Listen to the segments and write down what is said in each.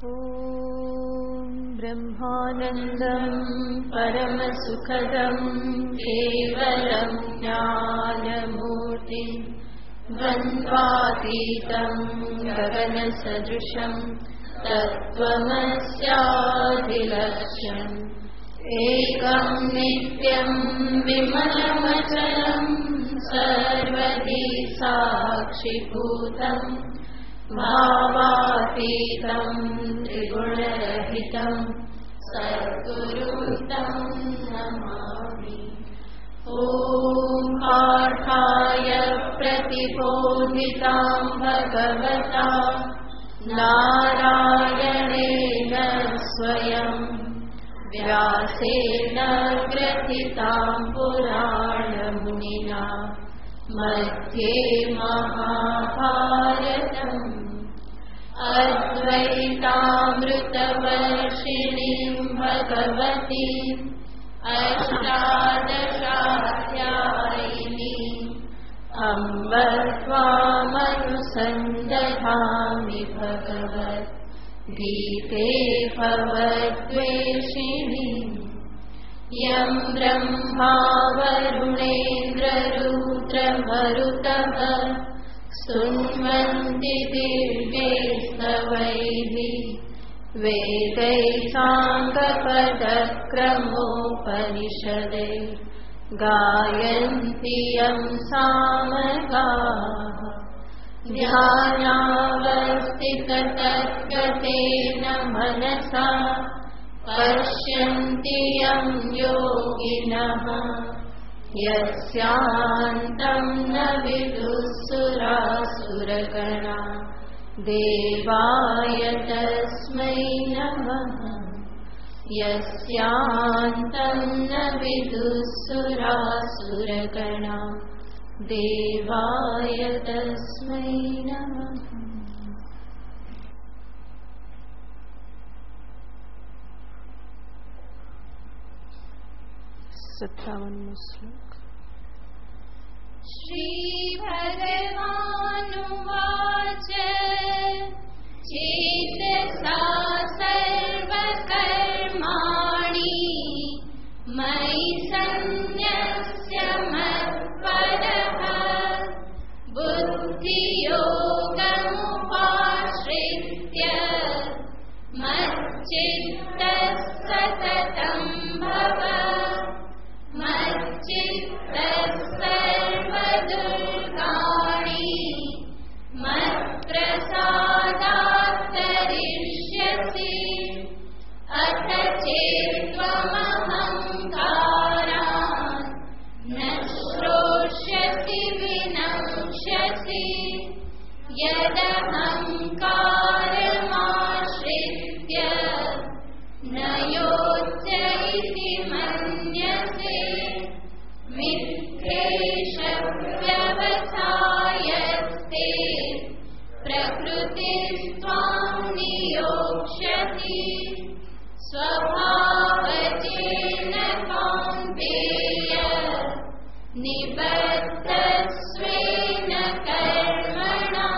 ॐ ब्रह्मानन्दं परमसुखदं केवलं ज्ञानमूर्तिं द्वन्द्वातीतं गगनसदृशं तत्त्वमस्याधिलक्ष्यम् एकं नित्यं विमलमचलं सर्वधी साक्षिभूतम् भावातीतं त्रिगुणरहितं सद्गुरुं तं नमामि। ॐ पार्थाय प्रतिबोधितां भगवता नारायणेन स्वयं व्यासेन ग्रथितां पुराणमुनिना मध्ये महाभारतम् अद्वैतामृतवर्षिणीं भगवतीम् अष्टादशाध्यायिनीम् अम्ब त्वामनुसन्दधामि भगवद्गीते भवद्वेषिणीम् यं ब्रह्मा वरुणेन्द्ररुद्रमरुतः स्तुन्वन्ति दिव्यैस्तवैः वेदैः साङ्गपदक्रमोपनिषदे गायन्ति यं सामगाः ध्यानावस्थिततद्गतेन मनसा पश्यन्ति यं योगिनः यस्यान्तं न विदुःसुरासुरगणा देवाय तस्मै नमः। यस्यान्तं न विदुःसुरासुरगणा देवाय तस्मै नमः। 57 श्लोक। श्री भगवानुवाच चेतसा सर्वकर्माणि मयि सन्न्यस्य मत्परः बुद्धियोगमुपाश्रित्य मच्चित्तः सततं भव मच्चित्तः सर्वदुर्गाणि मत्प्रसादात् तरिष्यसि अथ चेत्त्वमहङ्कारान् न श्रोष्यसि विनश्यसि यदहङ्कारमाश्रित्य न योच्य इति मन्यसे मिथ्येष व्यवसायस्ते प्रकृतिस्त्वां नियोक्ष्यति स्वभावजेन कौन्तेय निबद्धस्वेन कर्मणा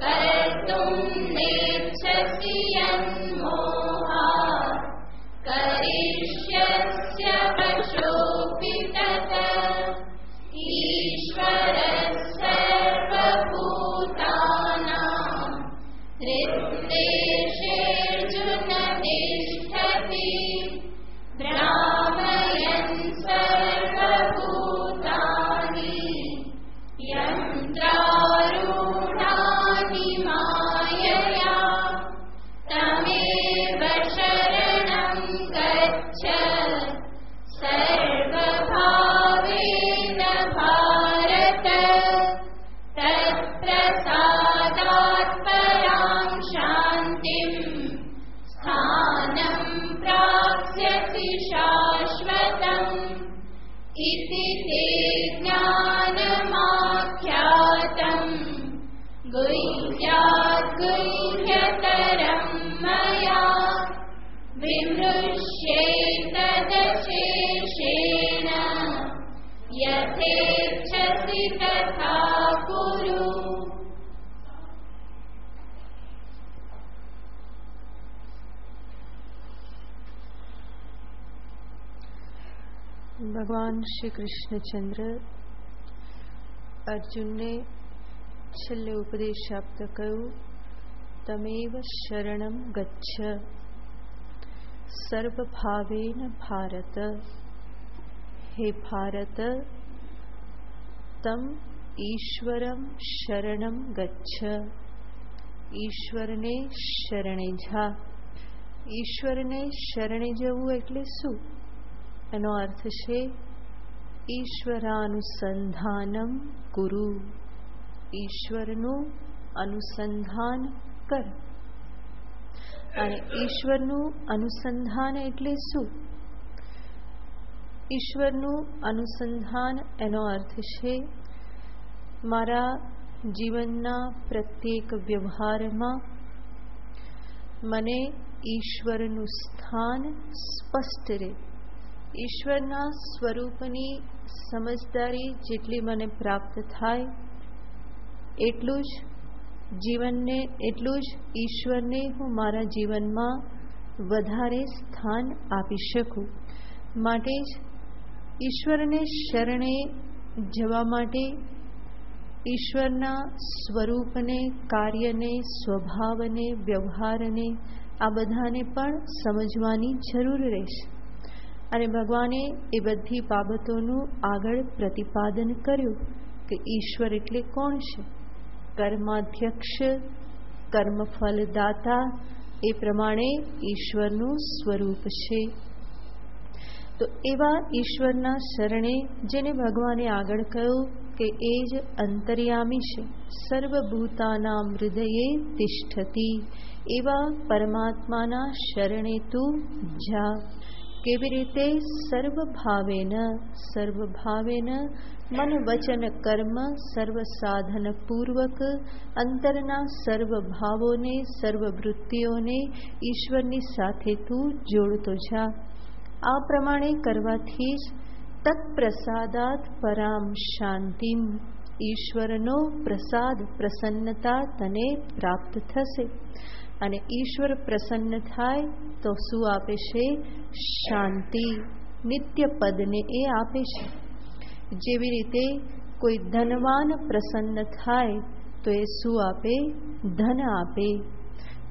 कर्तुं नेच्छसि यन्मोहात् करिष्यस्य वशोऽपि तत् ईश्वरः सर्वभूतानां हृद्देशेऽर्जुन तिष्ठति भ्रामयन् सर्वभूतानि यन्त्रारूढानि मायया तमेव शरणं गच्छ सर्वभावेन भारत तत्प्रसादात् परां शान्तिं स्थानं प्राप्स्यसि शाश्वतम् इति ते ज्ञानमाख्यातम् गुह्यात् गुह्यतरं मया विमृश्येतदशेषेण यथेच्छसि तथा कुरु। ભગવાન શ્રી કૃષ્ણચંદ્ર અર્જુનને છેલ્લે ઉપદેશ આપતા કહ્યું, તમેવ શરણમ ગચ્છ સર્વભાવેન ભારત. હે ભારત, તમ ઈશ્વરમ શરણમ ગચ્છ. ઈશ્વરને શરણે જા. ઈશ્વરને શરણે જવું એટલે શું? એનો અર્થ છે ઈશ્વરાનુસંધાનમ કુરુ. ઈશ્વરનું અનુસંધાન કર. અને ઈશ્વરનું અનુસંધાન એટલે શું? ઈશ્વરનું અનુસંધાન એનો અર્થ છે મારા જીવનના પ્રત્યેક વ્યવહારમાં મને ઈશ્વરનું સ્થાન સ્પષ્ટ રહે. ઈશ્વરના સ્વરૂપની સમજદારી જેટલી મને પ્રાપ્ત થાય એટલું જ ઈશ્વરને હું મારા જીવનમાં વધારે સ્થાન આપી શકું. માટે જ ઈશ્વરને શરણે જવા માટે ઈશ્વરના સ્વરૂપને, કાર્યને, સ્વભાવને, વ્યવહારને આ બધાને પણ સમજવાની જરૂર રહેશે. અને ભગવાને એ બધી બાબતોનું આગળ પ્રતિપાદન કર્યું કે ઈશ્વર એટલે કોણ છે. કર્માધ્યક્ષ, કર્મફલદાતા, એ પ્રમાણે ઈશ્વરનું સ્વરૂપ છે. તો એવા ઈશ્વરના શરણે જેને ભગવાને આગળ કહ્યું કે એ જ અંતર્યામી છે, સર્વભૂતાનાં હૃદયે તિષ્ઠતિ, એવા પરમાત્માના શરણે તું જા. કેવી રીતે? સર્વભાવેન મન વચન કર્મ સર્વ સાધન પૂર્વક અંતરના સર્વ ભાવોને, સર્વ વૃત્તિઓને ઈશ્વરની સાથે તું જોડતો જા. આ પ્રમાણે કરવાથી જ તત્પ્રસાદાત પરામ શાંતિમ, ઈશ્વરનો પ્રસાદ, પ્રસન્નતા તને પ્રાપ્ત થશે. અને ઈશ્વર પ્રસન્ન થાય તો શું આપે છે? શાંતિ, નિત્ય પદને એ આપે છે. જેવી રીતે કોઈ ધનવાન પ્રસન્ન થાય તો એ શું આપે? ધન આપે.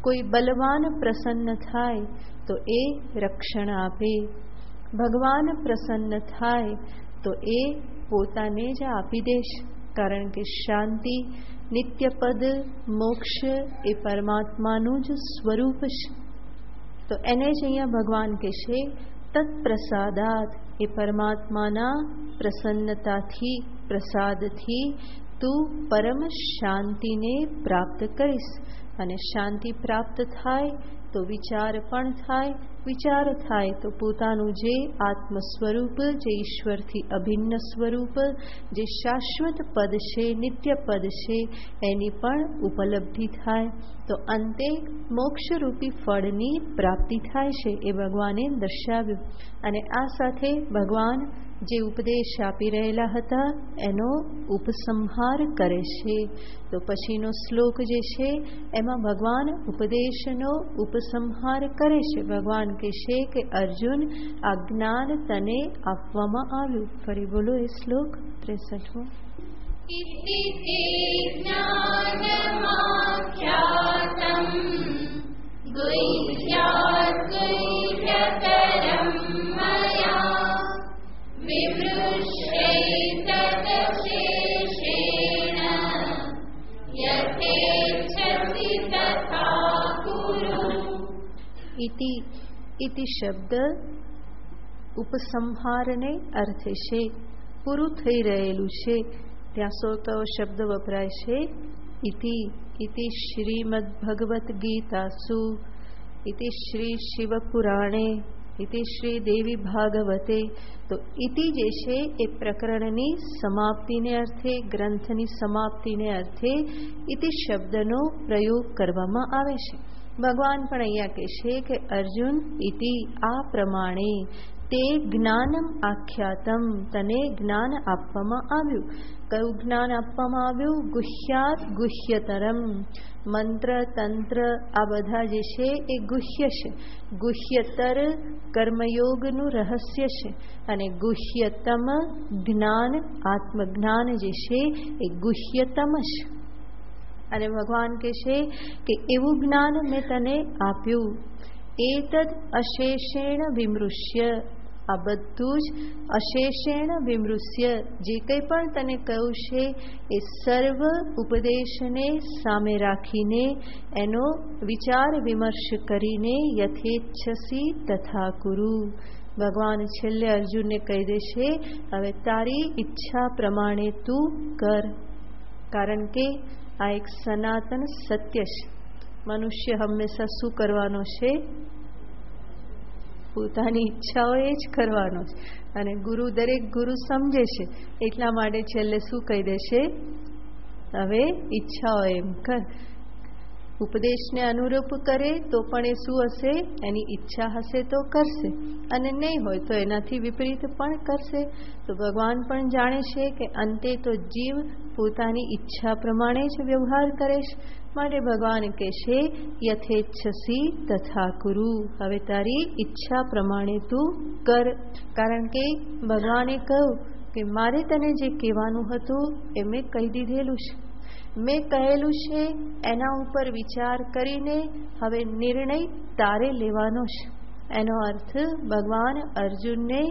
કોઈ બલવાન પ્રસન્ન થાય તો એ રક્ષણ આપે. ભગવાન પ્રસન્ન થાય તો એ પોતાને જ આપી દેશ. કારણ કે શાંતિ, નિત્યપદ, મોક્ષ એ પરમાત્માનું જ સ્વરૂપ છે. તો એને જ અહીંયા ભગવાન કહેશે તત્પ્રસાદાત, એ પરમાત્માના પ્રસન્નતાથી, પ્રસાદથી તું પરમ શાંતિને પ્રાપ્ત કરીશ. અને શાંતિ પ્રાપ્ત થાય તો વિચાર પણ થાય. વિચાર થાય તો પોતાનું જે આત્મ સ્વરૂપ, જે ઈશ્વરથી અભિન્ન સ્વરૂપ, જે શાશ્વત પદ છે, નિત્ય પદ છે, એની પણ ઉપલબ્ધિ થાય. તો અંતે મોક્ષરૂપી ફળની પ્રાપ્તિ થાય છે, એ ભગવાને દર્શાવ્યું. અને આ સાથે ભગવાન જે ઉપદેશ આપી રહેલા હતા એનો ઉપસંહાર કરે છે. તો પછીનો શ્લોક જે છે એમાં ભગવાન ઉપદેશનો ઉપસંહાર કરે છે. ભગવાન કહેશે કે અર્જુન, આ જ્ઞાન તને આપવામાં આવ્યું. ફરી બોલો એ શ્લોક 63મો. ઇતિ તે જ્ઞાનમાખ્યાતં ગુહ્યાત ગુહ્યતરં મયા વિમૃશ્યૈતદશેષેણ યથેચ્છસી તથા કુરુ. ઇતિ શબ્દ ઉપસંહારને અર્થે છે, પૂરું થઈ રહેલું છે. ત્યાં સોતો શબ્દ વપરાય છે ઇતિ. ઇતિ શ્રીમદ ભગવદ્ ગીતાસુ, ઇતિ શ્રી શિવ પુરાણે, ઇતિ શ્રી દેવી ભાગવતે. તો ઇતિ જે છે એ પ્રકરણની સમાપ્તિને અર્થે, ગ્રંથની સમાપ્તિને અર્થે ઇતિ શબ્દનો પ્રયોગ કરવામાં આવે છે. ભગવાન પણ અહીંયા કહેશે કે અર્જુન, ઇતિ આ પ્રમાણે તે જ્ઞાનમ આખ્યાતમ, તને જ્ઞાન આપવામાં આવ્યું. કયું જ્ઞાન આપવામાં આવ્યું? ગુહ્યાત ગુહ્યતરમ. મંત્ર તંત્ર આ બધા જે છે એ ગુહ્ય છે. ગુહ્યતર કર્મયોગનું રહસ્ય છે અને ગુહ્યતમ જ્ઞાન આત્મજ્ઞાન જે છે એ ગુહ્યતમ છે. અને ભગવાન કહે છે કે એવું જ્ઞાન મેં તને આપ્યું. એતદ અશેષેણ વિમૃશ્ય, આ બધું જ અશેષેણ વિમૃશ્ય, જે કંઈ પણ તને કહ્યું છે એ સર્વ ઉપદેશને સામે રાખીને એનો વિચાર વિમર્શ કરીને યથેચ્છસી તથા કુરુ. ભગવાન છેલ્લે અર્જુનને કહી દેશે, હવે તારી ઈચ્છા પ્રમાણે તું કર. કારણ કે આ એક સનાતન સત્ય છે. મનુષ્ય હંમેશા શું કરવાનો છે? પોતાની ઈચ્છાઓ એ જ કરવાનો છે. અને ગુરુ, દરેક ગુરુ સમજે છે, એટલા માટે છેલ્લે શું કહી દેશે? હવે ઈચ્છાઓ એમ કર. ઉપદેશને અનુરૂપ કરે તો પણ એ શું હશે? એની ઈચ્છા હશે તો કરશે, અને નહીં હોય તો એનાથી વિપરીત પણ કરશે. તો ભગવાન પણ જાણે છે કે અંતે તો જીવ પોતાની ઈચ્છા પ્રમાણે જ વ્યવહાર કરે છે. માટે ભગવાન કહેશે યથેચ્છસી તથા કુરુ, હવે તારી ઈચ્છા પ્રમાણે તું કર. કારણ કે ભગવાને કહ્યું કે મારે તને જે કહેવાનું હતું એ મેં કહી દીધેલું છે. મેં કહેલું છે એના ઉપર વિચાર કરીને હવે નિર્ણય તારે લેવાનો છે. એનો અર્થ ભગવાન અર્જુનને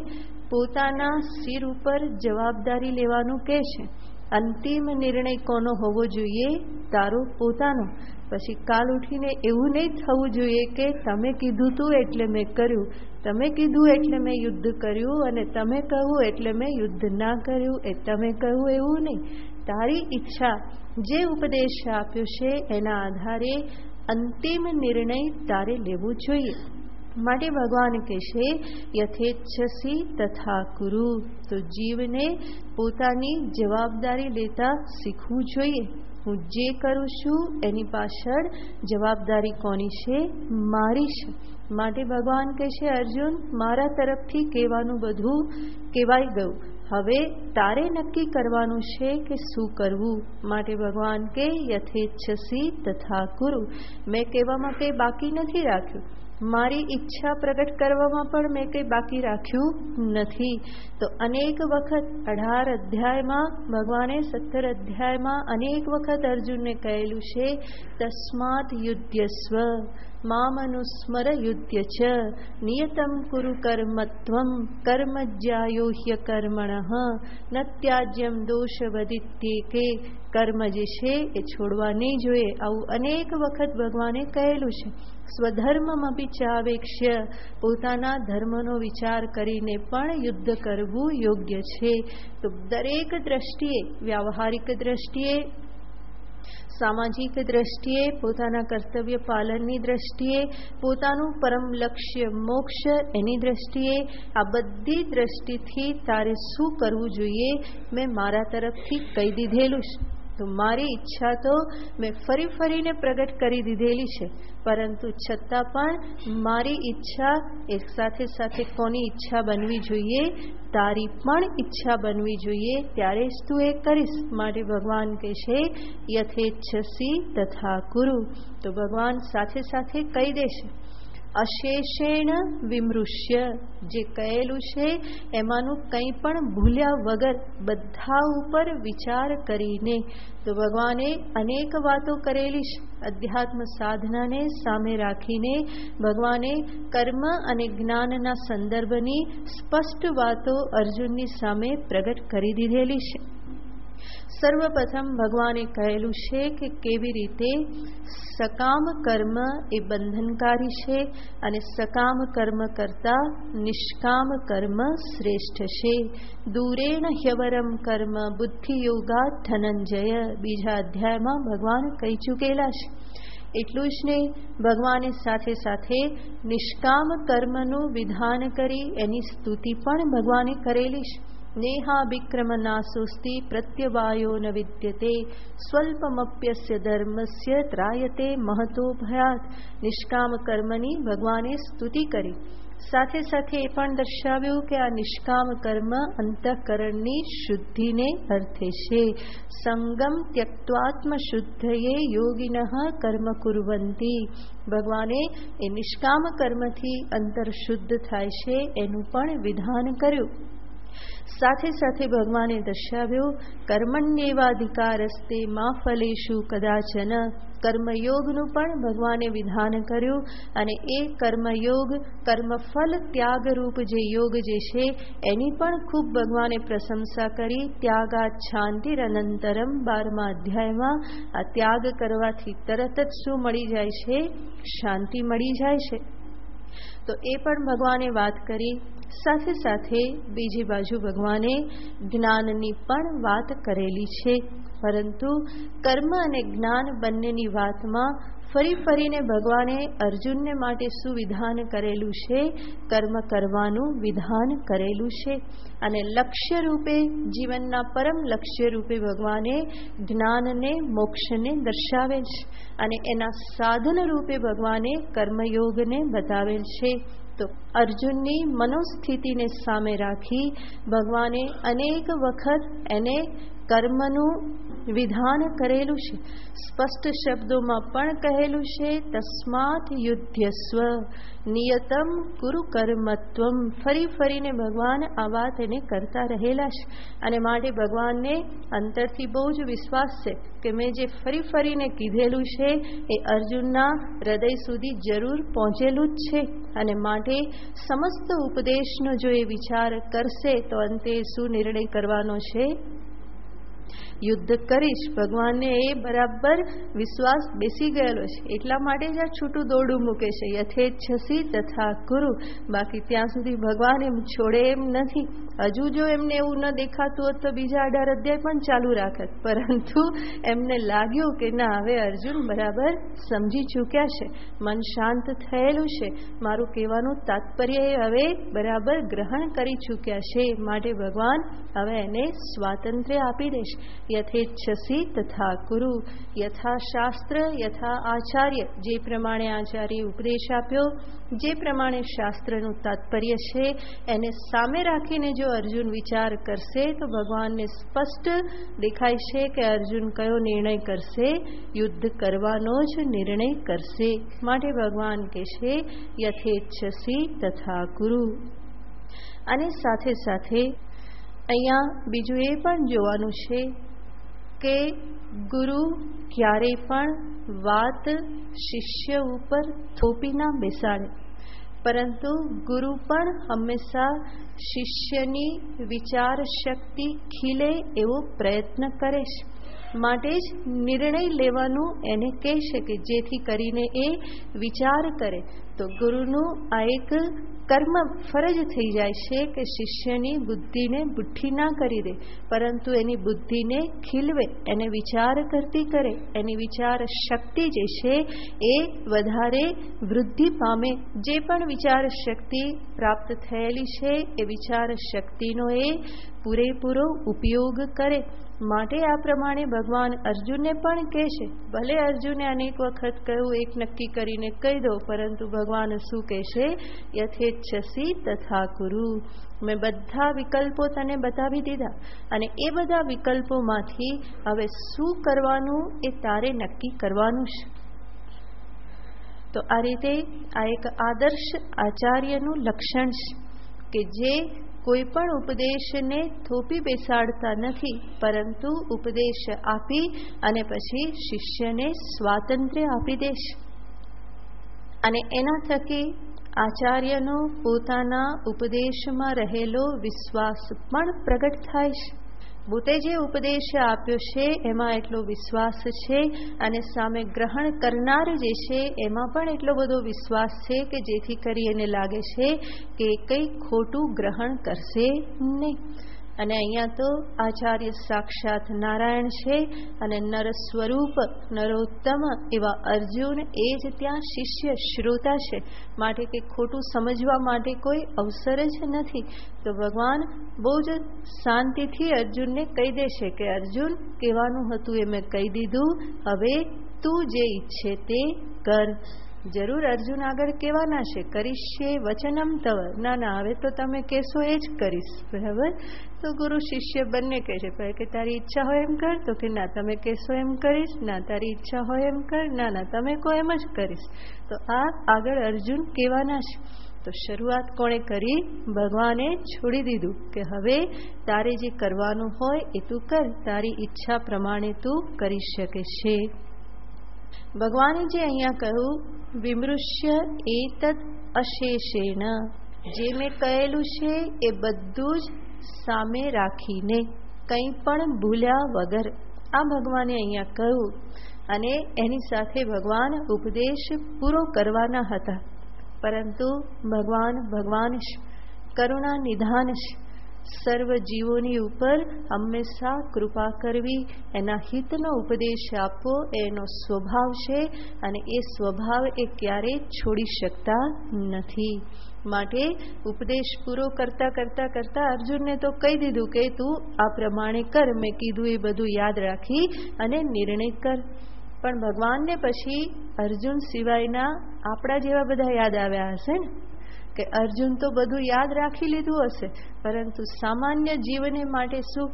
પોતાના સિર ઉપર જવાબદારી લેવાનું કહે છે. અંતિમ નિર્ણય કોનો હોવો જોઈએ? તારો પોતાનો. પછી કાલ ઉઠીને એવું નહીં થવું જોઈએ કે તમે કીધું તું એટલે મેં કર્યું, તમે કીધું એટલે મેં યુદ્ધ કર્યું, અને તમે કહ્યું એટલે મેં યુદ્ધ ના કર્યું. એ તમે કહ્યું એવું નહીં. તારી ઈચ્છા, જે ઉપદેશ આપ્યો છે એના આધારે અંતિમ નિર્ણય તારે લેવો જોઈએ. માટે ભગવાન કહેશે યથેચ્છસી તથા કુરુ. તો જીવને પોતાની જવાબદારી લેતા શીખવું જોઈએ. હું જે કરું છું એની પાછળ જવાબદારી કોની છે? મારી છે. માટે ભગવાન કહેશે અર્જુન, મારા તરફથી કહેવાનું બધું કહેવાઈ ગયું, હવે તારે નક્કી કરવાનું છે કે શું કરવું. માટે ભગવાન કે યથેચ્છસી તથા કુરુ. મેં કહેવામાં કંઈ બાકી નથી રાખ્યું, મારી ઈચ્છા પ્રગટ કરવામાં પણ મેં કંઈ બાકી રાખ્યું નથી. તો અનેક વખત 18 અધ્યાયમાં ભગવાને 17 અધ્યાયમાં અનેક વખત અર્જુનને કહેલું છે તસ્માત યુધ્યસ્વ મામનુસ્મર યુધ્ય ચ નિયતમ કુરુ કર્મત્વમ કર્મજ્યાયો હ્યકર્મણઃ ન ત્યાજ્યમ દોષવદિત્યેકે. કર્મ જે છે એ છોડવા નહીં જોઈએ. આવું અનેક વખત ભગવાને કહેલું છે. સ્વધર્મમપી ચાવેક્ષ્ય, પોતાના ધર્મનો વિચાર કરીને પણ યુદ્ધ કરવું યોગ્ય છે. તો દરેક દ્રષ્ટિએ, વ્યાવહારિક દ્રષ્ટિએ, સામાજિક દ્રષ્ટિએ, પોતાના કર્તવ્ય પાલનની દ્રષ્ટિએ, પોતાનું પરમ લક્ષ્ય મોક્ષ એની દ્રષ્ટિએ, આ બધી દ્રષ્ટિથી તારે શું કરવું જોઈએ મેં મારા તરફથી કહી દીધેલું છે. તો મારી ઈચ્છા તો મેં ફરીને પ્રગટ કરી દીધેલી છે, પરંતુ છતાં પણ મારી ઈચ્છા એક સાથે સાથે કોની ઈચ્છા બનવી જોઈએ? તારી પણ ઈચ્છા બનવી જોઈએ. ત્યારે જ તું એ કરીશ. માટે ભગવાન કહેશે યથેચ્છસી તથા કુરુ. તો ભગવાન સાથે સાથે કહી દેશે અશેષેણ વિમૃશ્ય, જે કહેલું છે એમાંનું કંઈ પણ ભૂલ્યા વગર બધા ઉપર વિચાર કરીને. તો ભગવાને અનેક વાતો કરેલી છે. અધ્યાત્મ સાધનાને સામે રાખીને ભગવાને કર્મ અને જ્ઞાનના સંદર્ભની સ્પષ્ટ વાતો અર્જુનની સામે પ્રગટ કરી દીધેલી છે. સર્વપ્રથમ ભગવાને કહેલું છે કે કેવી રીતે સકામ કર્મ એ બંધનકારી છે અને સકામ કર્મ કરતા નિષ્કામ કર્મ શ્રેષ્ઠ છે. દૂરેણ હ્યવરમ કર્મ બુદ્ધિયોગાત ધનંજય. બીજા અધ્યાયમાં ભગવાન કહી ચૂકેલા છે. એટલું જ નહીં, ભગવાને સાથે સાથે નિષ્કામ કર્મનું વિધાન કરી એની સ્તુતિ પણ ભગવાને કરેલી છે. નેહા વિક્રમ નાસુસ્તિ પ્રત્યવાયો ન વિદ્યતે સ્વલ્પમપ્યસ્ય ધર્મસ્ય ત્રાયતે મહતો ભયાત. નિષ્કામ કર્મની ભગવાને સ્તુતિ કરી. સાથે સાથે એ પણ દર્શાવ્યું કે આ નિષ્કામ કર્મ અંતઃકરણની શુદ્ધિને અર્થે છે. સંગમ ત્યક્ત્વાત્મ શુદ્ધયે યોગિનઃ કર્મ કુર્વંતી. ભગવાને એ નિષ્કામ કર્મથી અંતર શુદ્ધ થાય છે એનું પણ વિધાન કર્યું. સાથે સાથે ભગવાને દર્શાવ્યું કર્મણ્યેવાધિકારસ્તે મા ફલેષુ કદાચન. કર્મયોગનું પણ ભગવાને વિધાન કર્યું અને એ કર્મયોગ કર્મફલ ત્યાગરૂપ જે યોગ જે છે એની પણ ખૂબ ભગવાને પ્રશંસા કરી. ત્યાગાત શાંતિરનંતરમ 12મા અધ્યાયમાં આ ત્યાગ કરવાથી તરત જ શું મળી જાય છે? શાંતિ મળી જાય છે. તો એ પણ ભગવાને વાત કરી. સાથે સાથે બીજી બાજુ ભગવાને જ્ઞાનની પણ વાત કરેલી છે. પરંતુ કર્મ અને જ્ઞાન બંનેની વાતમાં ફરીને ભગવાને અર્જુનને માટે શું વિધાન કરેલું છે? કર્મ કરવાનું વિધાન કરેલું છે. અને લક્ષ્ય રૂપે જીવનના પરમ લક્ષ્ય રૂપે ભગવાને જ્ઞાનને મોક્ષને દર્શાવેલ છે અને એના સાધન રૂપે ભગવાને કર્મયોગને બતાવેલ છે. તો અર્જુનની મનોસ્થિતિને સામે રાખી ભગવાને અનેક વખત એને કર્મનું વિધાન કરેલું છે. સ્પષ્ટ શબ્દોમાં પણ કહેલું છે તસ્માત યુધ્યસ્વ નિયતમ કુરુ કર્મત્વમ. ફરીને ભગવાન આ વાત એને કરતા રહેલા છે અને માટે ભગવાનને અંતરથી બહુ જ વિશ્વાસ છે કે મેં જે ફરીને કીધેલું છે એ અર્જુનના હૃદય સુધી જરૂર પહોંચેલું જ છે. અને માટે સમસ્ત ઉપદેશનો જો એ વિચાર કરશે તો અંતે શું નિર્ણય કરવાનો છે? યુદ્ધ કરીશ. ભગવાનને એ બરાબર વિશ્વાસ બેસી ગયેલો છે. એટલા માટે જ આ છૂટું દોરડું મૂકે છે યથેચ્છસી તથા કુરુ. બાકી ત્યાં સુધી ભગવાન એમ છોડે એમ નથી. હજુ જો એમને એવું ન દેખાતું હોત તો બીજા 18 અધ્યાય પણ ચાલુ રાખત. પરંતુ એમને લાગ્યું કે ના, હવે અર્જુન બરાબર સમજી ચૂક્યા છે, મન શાંત થયેલું છે, મારું કહેવાનું તાત્પર્ય હવે બરાબર ગ્રહણ કરી ચૂક્યા છે. માટે ભગવાન હવે એને સ્વાતંત્ર્ય આપી દેશે. યથેચ્છસી તથા કુરુ. યથા શાસ્ત્ર યથા આચાર્ય. જે પ્રમાણે આચાર્ય ઉપદેશ આપ્યો, જે પ્રમાણે શાસ્ત્રનું તાત્પર્ય છે એને સામે રાખીને જો અર્જુન વિચાર કરશે તો ભગવાનને સ્પષ્ટ દેખાય છે કે અર્જુન કયો નિર્ણય કરશે? યુદ્ધ કરવાનો જ નિર્ણય કરશે. માટે ભગવાન કહેશે યથેચ્છસી તથા કુરુ. અને સાથે સાથે અહીંયા બીજું એ પણ જોવાનું છે કે ગુરુ ક્યારેય પણ વાત શિષ્ય ઉપર થોપી ના બેસાડે, પરંતુ ગુરુ પણ હંમેશા શિષ્યની વિચાર શક્તિ ખીલે એવો પ્રયત્ન કરે છે. માટે જ નિર્ણય લેવાનું એને કહે છે કે જેથી કરીને એ વિચાર કરે. તો ગુરુનું આ એક કર્મ ફરજ થઈ જાય છે કે શિષ્યની બુદ્ધિને બુઠ્ઠી ના કરી દે, પરંતુ એની બુદ્ધિને ખીલવે, એને વિચાર કરતી કરે, એની વિચાર શક્તિ જે છે એ વધારે વૃદ્ધિ પામે. જે પણ વિચાર શક્તિ પ્રાપ્ત થયેલી છે એ વિચાર શક્તિનો એ પૂરેપૂરો ઉપયોગ કરે. માટે આ પ્રમાણે ભગવાન અર્જુનને પણ કહે છે. ભલે અર્જુને અનેક વખત કહ્યું, એક નક્કી કરીને કહી દો, પરંતુ ભગવાન શું કહે છે? યથેચ્છસી તથા કુરુ. મેં બધા વિકલ્પો તને બતાવી દીધા અને એ બધા વિકલ્પોમાંથી હવે શું કરવાનું એ તારે નક્કી કરવાનું છે. તો આ રીતે આ એક આદર્શ આચાર્યનું લક્ષણ છે કે જે કોઈ પણ ઉપદેશને થોપી બેસાડતા નથી, પરંતુ ઉપદેશ આપી અને પછી શિષ્યને સ્વાતંત્ર્ય આપી દેશે. અને એના થકી આચાર્યનો પોતાના ઉપદેશમાં રહેલો વિશ્વાસ પણ પ્રગટ થાય છે. પોતે જે ઉપદેશ આપ્યો છે એમાં એટલો વિશ્વાસ છે અને સામે ગ્રહણ કરનાર જે છે એમાં પણ એટલો બધો વિશ્વાસ છે કે જેથી કરી એને લાગે છે કે કંઈ ખોટું ગ્રહણ કરશે નહીં. અને અહીંયા તો આચાર્ય સાક્ષાત નારાયણ છે અને નર સ્વરૂપ નરોત્તમ એવા અર્જુન એ જ ત્યાં શિષ્ય શ્રોતા છે. માટે કે ખોટું સમજવા માટે કોઈ અવસર જ નથી. તો ભગવાન બહુ જ શાંતિથી અર્જુનને કહી દેશે કે અર્જુન, કહેવાનું હતું એ મેં કહી દીધું, હવે તું જે ઈચ્છે તે કર. જરૂર અર્જુન આગળ કહેવાના છે, કરીશ્યે વચનમ તવ, ના ના હવે તો તમે કહેશો એ જ કરીશ, બરાબર. તો ગુરુ શિષ્ય બંને કહે છે કે તારી ઈચ્છા હોય એમ કર, તો કે ના તમે કહેશો એમ કરીશ, ના તારી ઈચ્છા હોય એમ કર, ના ના તમે કહો એમ જ કરીશ. તો આ આગળ અર્જુન કહેવાના છે. તો શરૂઆત કોણે કરી? ભગવાને છોડી દીધું કે હવે તારે જે કરવાનું હોય એ તું કર, તારી ઈચ્છા પ્રમાણે તું કરી શકે છે. ભગવાને જે અહીંયા કહ્યું વિમૃશ્ય એતદ અશેષેણ, જે મેં કહેલું છે એ બધું જ સામે રાખીને, કંઈ પણ ભૂલ્યા વગર, આ ભગવાને અહીંયા કહ્યું. અને એની સાથે ભગવાન ઉપદેશ પૂરો કરવાના હતા, પરંતુ ભગવાન કરુણા નિધાન છે. સર્વ જીવોની ઉપર હંમેશા કૃપા કરવી, એના હિતનો ઉપદેશ આપવો એનો સ્વભાવ છે, અને એ સ્વભાવ એ ક્યારેય છોડી શકતા નથી. માટે ઉપદેશ પૂરો કરતા કરતા કરતા અર્જુનને તો કહી દીધું કે તું આ પ્રમાણે કર, મેં કીધું એ બધું યાદ રાખી અને નિર્ણય કર. પણ ભગવાનને પછી અર્જુન સિવાયના આપણા જેવા બધા યાદ આવ્યા હશે ને, કે અર્જુન તો બધું યાદ રાખી લીધું હશે, પરંતુ સામાન્ય જીવને માટે શું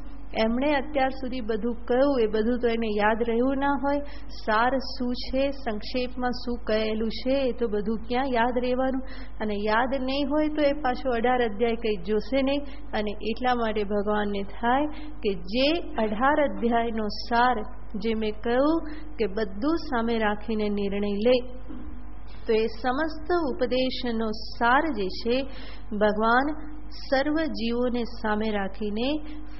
એમણે અત્યાર સુધી બધું કહ્યું એ બધું તો એને યાદ રહ્યું ના હોય. સાર શું છે, સંક્ષેપમાં શું કહેલું છે, એ તો બધું ક્યાં યાદ રહેવાનું. અને યાદ નહીં હોય તો એ પાછો 18 અધ્યાય કંઈ જોશે નહીં. અને એટલા માટે ભગવાનને થાય કે જે 18 અધ્યાયનો સાર જે મેં કહ્યું કે બધું સામે રાખીને નિર્ણય લે, તો એ સમસ્ત ઉપદેશનો સાર જે છે ભગવાન સર્વ જીવોને સામે રાખીને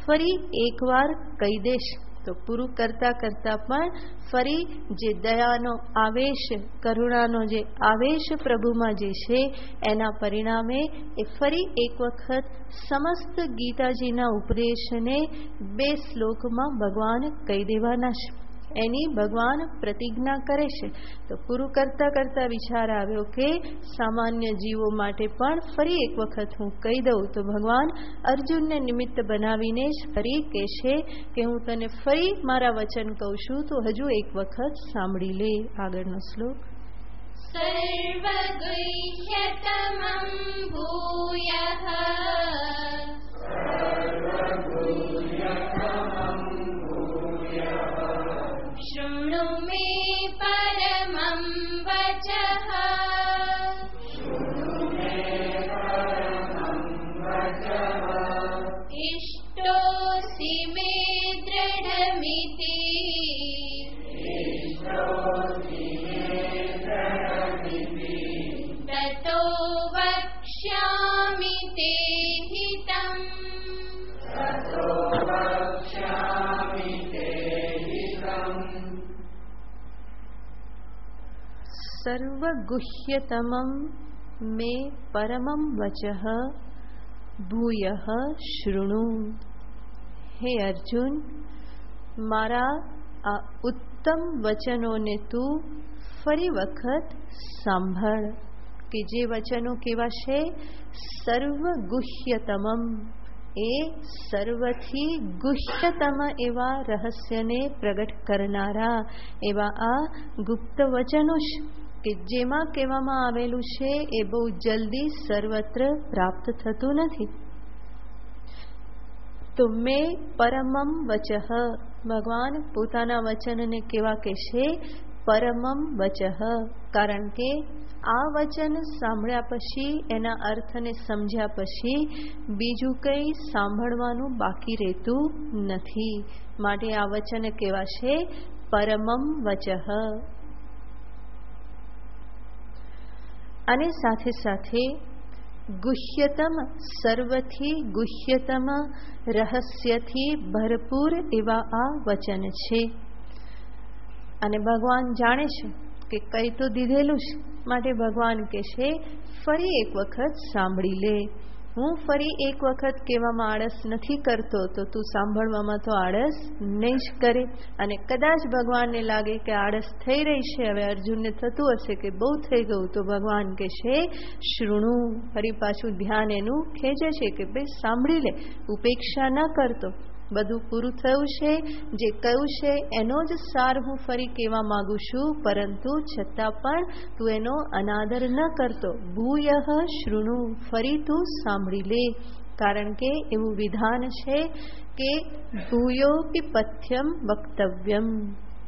ફરી એકવાર કહી દેશ. તો પૂરું કરતા કરતા પણ ફરી જે દયાનો આવેશ, કરુણાનો જે આવેશ પ્રભુમાં જે છે એના પરિણામે એ ફરી એક વખત સમસ્ત ગીતાજીના ઉપદેશને 2 શ્લોકમાં ભગવાન કહી દેવાના છે. એની ભગવાન પ્રતિજ્ઞા કરે છે. તો પૂરું કરતા કરતા વિચાર આવ્યો કે સામાન્ય જીવો માટે પણ ફરી એક વખત હું કહી દઉં. તો ભગવાન અર્જુનને નિમિત્ત બનાવીને જ ફરી કહેશે કે હું તને ફરી મારા વચન કહું છું, તો હજુ એક વખત સાંભળી લે. આગળનો શ્લોક. સર્વગુહ્યતમં ભૂયઃ શૃણુ મે પરમં વચઃ ઇષ્ટોસી મે દૃઢમિતિ તતો વક્ષ્યામિ તે હિતં. સર્વગુહ્યતમં મે પરમં વચઃ ભૂયઃ શૃણુ. હે અર્જુન, મારા આ ઉત્તમ વચનોને તું ફરી વખત સાંભળ. કે જે વચનો કેવા છે? સર્વગુહ્યતમમ, એ સર્વથી ગુહ્યતમ એવા રહસ્યને પ્રગટ કરનારા એવા આ ગુપ્ત વચનો છે, કે જેમાં કહેવામાં આવેલું છે એ બહુ જલ્દી સર્વત્ર પ્રાપ્ત થતું નથી. તો મેં પરમમ વચઃ, ભગવાન પોતાના વચનને કેવા કહેશે? પરમમ વચઃ. કારણ કે આ વચન સાંભળ્યા પછી, એના અર્થને સમજ્યા પછી બીજું કંઈ સાંભળવાનું બાકી રહેતું નથી. માટે આ વચન કેવા છે? પરમમ વચઃ. અને સાથે સાથે ગુહ્યતમ, સર્વથી ગુહ્યતમ રહસ્યથી ભરપૂર એવા આ વચન છે. અને ભગવાન જાણે છે કે કઈ તો દીધેલું છે, માટે ભગવાન કહેશે ફરી એક વખત સાંભળી લે. હું ફરી એક વખત કહેવામાં આળસ નથી કરતો, તો તું સાંભળવામાં તો આળસ નહીં જ કરે. અને કદાચ ભગવાનને લાગે કે આળસ થઈ રહી છે, હવે અર્જુનને થતું હશે કે બહુ થઈ ગયું, તો ભગવાન કહેશે શૃણુ. ફરી પાછું ધ્યાન એનું ખેંચે છે કે ભાઈ સાંભળી લે, ઉપેક્ષા ન કરતો. બધું પૂરું થયું છે. જે કહ્યું છે એનો જ સાર હું ફરી કહેવા માંગુ છું, પરંતુ છતાં પણ તું એનો અનાદર ન કરતો. ભૂયઃ શૃણુ, ફરી તું સાંભળી લે. કારણ કે એવું વિધાન છે કે ભૂયોપી પથ્યમ વક્તવ્યમ.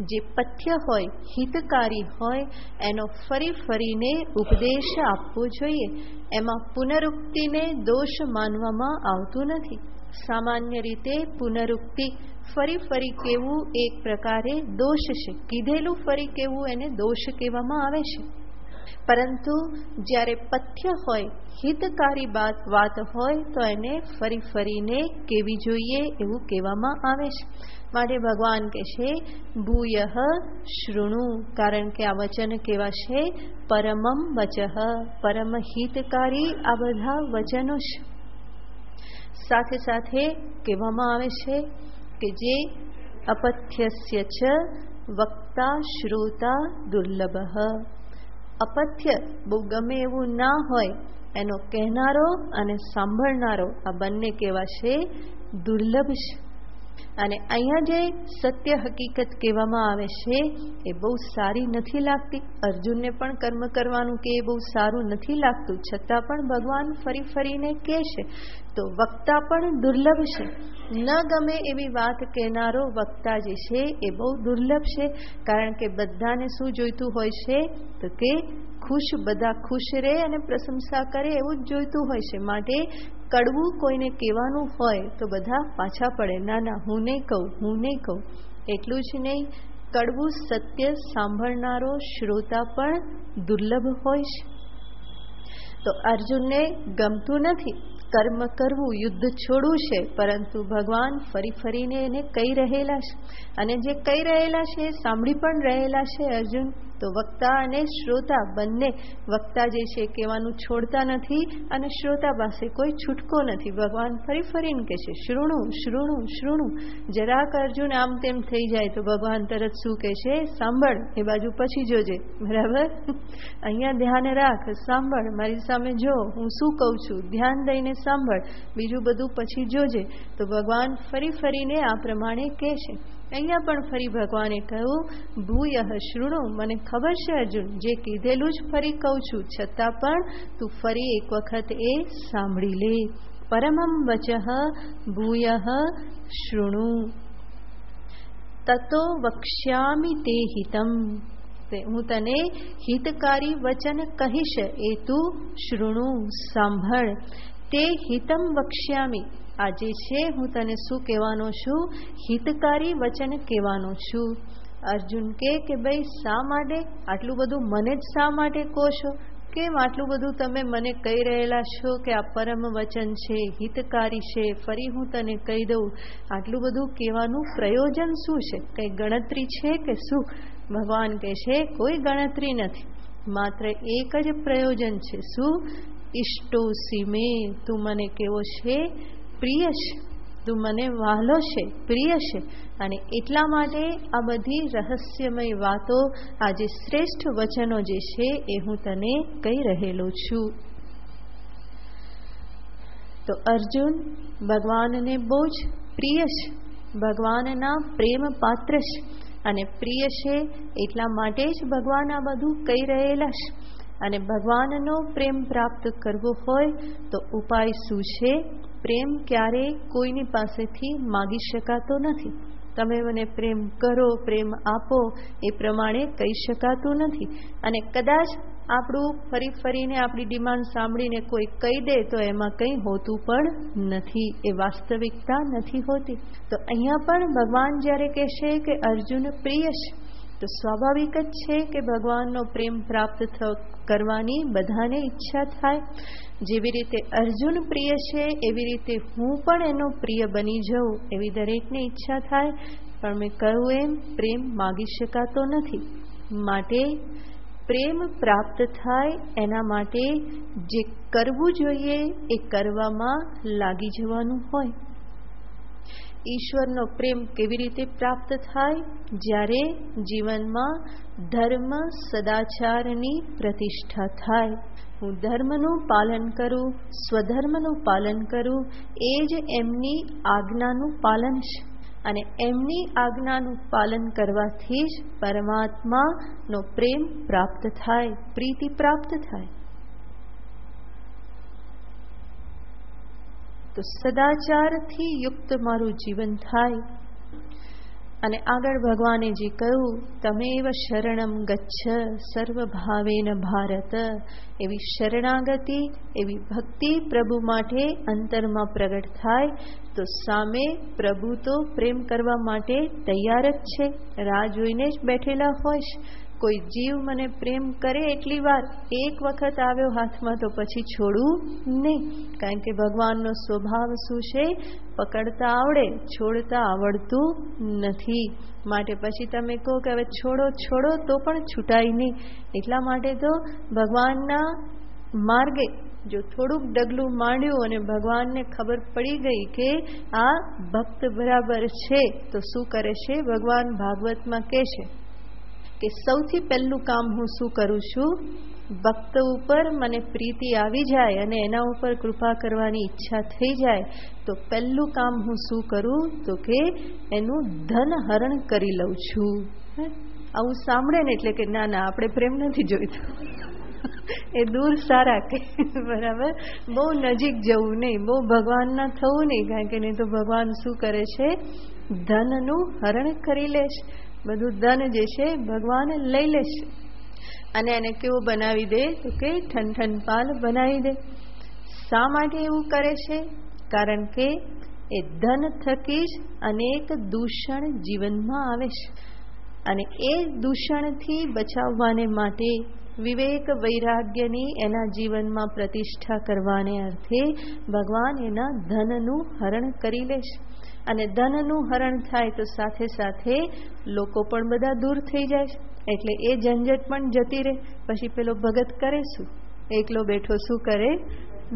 જે પથ્ય હોય, હિતકારી હોય, એનો ફરી ફરીને ઉપદેશ આપવો જોઈએ. એમાં પુનરુક્તિને દોષ માનવામાં આવતું નથી. સામાન્ય રીતે પુનરુક્તિ, ફરી ફરી કહેવું, એક પ્રકારે દોષ છે. કીધેલું ફરી કહેવું એને દોષ કહેવામાં આવે છે. પરંતુ જ્યારે પથ્ય હોય, હિતકારી વાત હોય, તો એને ફરી ફરીને કહેવી જોઈએ એવું કહેવામાં આવે છે. માટે ભગવાન કહે છે ભૂયઃ શૃણુ, કારણ કે આ વચન કેવા છે? પરમમ વચઃ, પરમ હિતકારી આ બધા વચનો છે. સાથે સાથે કહેવામાં આવે છે કે જે અપથ્યસ્ય ચ વક્તા શ્રોતા દુર્લભ. અપથ્ય બહુ ગમે એવું ના હોય, એનો કહેનારો અને સાંભળનારો આ બંને કેવા છે? દુર્લભ છે. અને અહીંયા જે સત્ય હકીકત કહેવામાં આવે છે એ બહુ સારી નથી લાગતી. અર્જુનને પણ કર્મ કરવાનું કે એ બહુ સારું નથી લાગતું, છતાં પણ ભગવાન ફરી ફરીને કહે છે. તો વક્તા પણ દુર્લભ છે. ન ગમે એવી વાત કહેનારો વક્તા જે છે એ બહુ દુર્લભ છે. કારણ કે બધાને શું જોઈતું હોય છે? તો કે બધા ખુશ રહે અને પ્રશંસા કરે એવું જ જોઈતું હોય છે. માટે કડવું કોઈને કહેવાનું હોય તો બધા પાછા પડે, ના ના હું નહીં કહું. એટલું જ નહીં, કડવું સત્ય સાંભળનારો શ્રોતા પણ દુર્લભ હોય છે. તો અર્જુનને ગમતું નથી કર્મ કરવું, યુદ્ધ છોડવું છે, પરંતુ ભગવાન ફરી ફરીને એને કહી રહેલા છે. અને જે કહી રહેલા છે એ સાંભળી પણ રહેલા છે અર્જુન. તો વક્તા અને શ્રોતા બંને, વક્તા જે છે કહેવાનું છોડતા નથી અને શ્રોતા પાસે કોઈ છૂટકો નથી. ભગવાન ફરી ફરીને કહે છે શૃણુ શૃણુ શૃણુ. જરાક અર્જુન આમ તેમ થઈ જાય તો ભગવાન તરત શું કહે છે? સાંભળ, એ બાજુ પછી જોજે. બરાબર? અહીંયા ધ્યાન રાખ, સાંભળ, મારી સામે જો હું શું કહું છું, ધ્યાન દઈને સાંભળ, બીજું બધું પછી જોજે. તો ભગવાન ફરી ફરીને આ પ્રમાણે કહે છે. અહીંયા પણ ફરી ભગવાને કહ્યું ભૂયઃ શૃણુ, મને ખબર છે અર્જુન, જે કીધેલું જ ફરી કહું છું, છતાં પણ તું ફરી એક વખત એ સાંભળી લે. પરમમ વચઃ ભૂયઃ શૃણુ તતો વક્ષ્યામિ તે હિતમ. હું તને હિતકારી વચન કહીશ, એ તું શૃણુ સાંભળ. તે હિતમ વક્ષ્યામિ, આ જે છે હું તને શું કહેવાનો છું? હિતકારી વચન કહેવાનો છું. અર્જુન કે ભાઈ શા માટે આટલું બધું મને જ શા માટે કહો છો? કેમ આટલું બધું તમે મને કહી રહેલા છો કે આ પરમ વચન છે, હિતકારી છે, ફરી હું તને કહી દઉં. આટલું બધું કહેવાનું પ્રયોજન શું છે? કઈ ગણતરી છે કે શું? ભગવાન કહે છે કોઈ ગણતરી નથી, માત્ર એક જ પ્રયોજન છે. શું? ઇષ્ટોસી મે, તું મને કેવો છે? પ્રિય છે. તું મને વહાલો છે, પ્રિય છે. અને એટલા માટે આ બધી રહસ્યમય વાતો, આ જે શ્રેષ્ઠ વચનો જે છે એ હું તને કહી રહેલો છું. તો અર્જુન ભગવાનને બહુ જ પ્રિય છે, ભગવાનના પ્રેમ પાત્ર છે. અને પ્રિય છે એટલા માટે જ ભગવાન આ બધું કહી રહેલા છે. અને ભગવાનનો પ્રેમ પ્રાપ્ત કરવો હોય તો ઉપાય શું છે? પ્રેમ ક્યારેય કોઈની પાસેથી માગી શકાતો નથી. તમે મને પ્રેમ કરો, પ્રેમ આપો, એ પ્રમાણે કહી શકાતું નથી. અને કદાચ આપણું ફરી ફરીને આપણી ડિમાન્ડ સાંભળીને કોઈ કહી દે તો એમાં કંઈ હોતું પણ નથી, એ વાસ્તવિકતા નથી હોતી. તો અહીંયા પણ ભગવાન જ્યારે કહેશે કે અર્જુન પ્રિય છે, તો સ્વાભાવિક જ છે કે ભગવાનનો પ્રેમ પ્રાપ્ત કરવાની બધાને ઈચ્છા થાય. જેવી રીતે અર્જુન પ્રિય છે એવી રીતે હું પણ એનો પ્રિય બની જાઉં, એવી દરેકને ઈચ્છા થાય. પણ મેં કહ્યું એમ પ્રેમ માગી શકાતો નથી. માટે પ્રેમ પ્રાપ્ત થાય એના માટે જે કરવું જોઈએ એ કરવામાં લાગી જવાનું હોય. ઈશ્વરનો પ્રેમ કેવી રીતે પ્રાપ્ત થાય? જ્યારે જીવનમાં ધર્મ સદાચારની પ્રતિષ્ઠા થાય. હું ધર્મનું પાલન કરું, સ્વધર્મનું પાલન કરું, એ જ એમની આજ્ઞાનું પાલન છે. અને એમની આજ્ઞાનું પાલન કરવાથી જ પરમાત્માનો પ્રેમ પ્રાપ્ત થાય, પ્રીતિ પ્રાપ્ત થાય. તો સદાચારથી યુક્ત મારું જીવન થાય. અને આગળ ભગવાને જે કહ્યું, તમેવ શરણમ ગચ્છ સર્વભાવેન ભારત, એવી શરણાગતિ, એવી ભક્તિ પ્રભુ માટે અંતરમાં પ્રગટ થાય તો સામે પ્રભુ તો પ્રેમ કરવા માટે તૈયાર જ છે, રાહ જોઈને જ બેઠેલા હોય છે. કોઈ જીવ મને પ્રેમ કરે એટલી વાર, એક વખત આવ્યો હાથમાં તો પછી છોડવું નહીં. કારણ કે ભગવાનનો સ્વભાવ શું છે? પકડતા આવડે, છોડતા આવડતું નથી. માટે પછી તમે કહો કે હવે છોડો છોડો તો પણ છૂટાય નહીં. એટલા માટે તો ભગવાનના માર્ગે જો થોડુંક ડગલું માંડ્યું અને ભગવાનને ખબર પડી ગઈ કે આ ભક્ત બરાબર છે, તો શું કરે છે? ભગવાન ભાગવતમાં કહે છે કે સૌથી પહેલું કામ હું શું કરું છું? ભક્ત ઉપર મને પ્રીતિ આવી જાય અને એના ઉપર કૃપા કરવાની ઈચ્છા થઈ જાય તો પહેલું કામ હું શું કરું? તો કે એનું ધન હરણ કરી લઉં છું. આવું સાંભળે ને એટલે કે ના ના, આપણે પ્રેમ નથી જોઈતો, એ દૂર સારા કે બરાબર, બહુ નજીક જવું નહીં, બહુ ભગવાનના થવું નહીં. કારણ કે નહીં તો ભગવાન શું કરે છે? ધનનું હરણ કરી લે છે. બધું ધન જે છે ભગવાન લઈ લેશે અને એને કેવું બનાવી દે? તો કે ઠનઠનપાલ બનાવી દે. શા માટે એવું કરે છે? કારણ કે એ ધન થકી જ અનેક દૂષણ જીવનમાં આવે છે અને એ દૂષણથી બચાવવાને માટે વિવેક વૈરાગ્યની એના જીવનમાં પ્રતિષ્ઠા કરવાને અર્થે ભગવાન એના ધનનું હરણ કરી લે છે. અને ધનનું હરણ થાય તો સાથે સાથે લોકો પણ બધા દૂર થઈ જાય છે, એટલે એ ઝંઝટ પણ જતી રહે. પછી પેલો ભગત કરે શું? એકલો બેઠો શું કરે?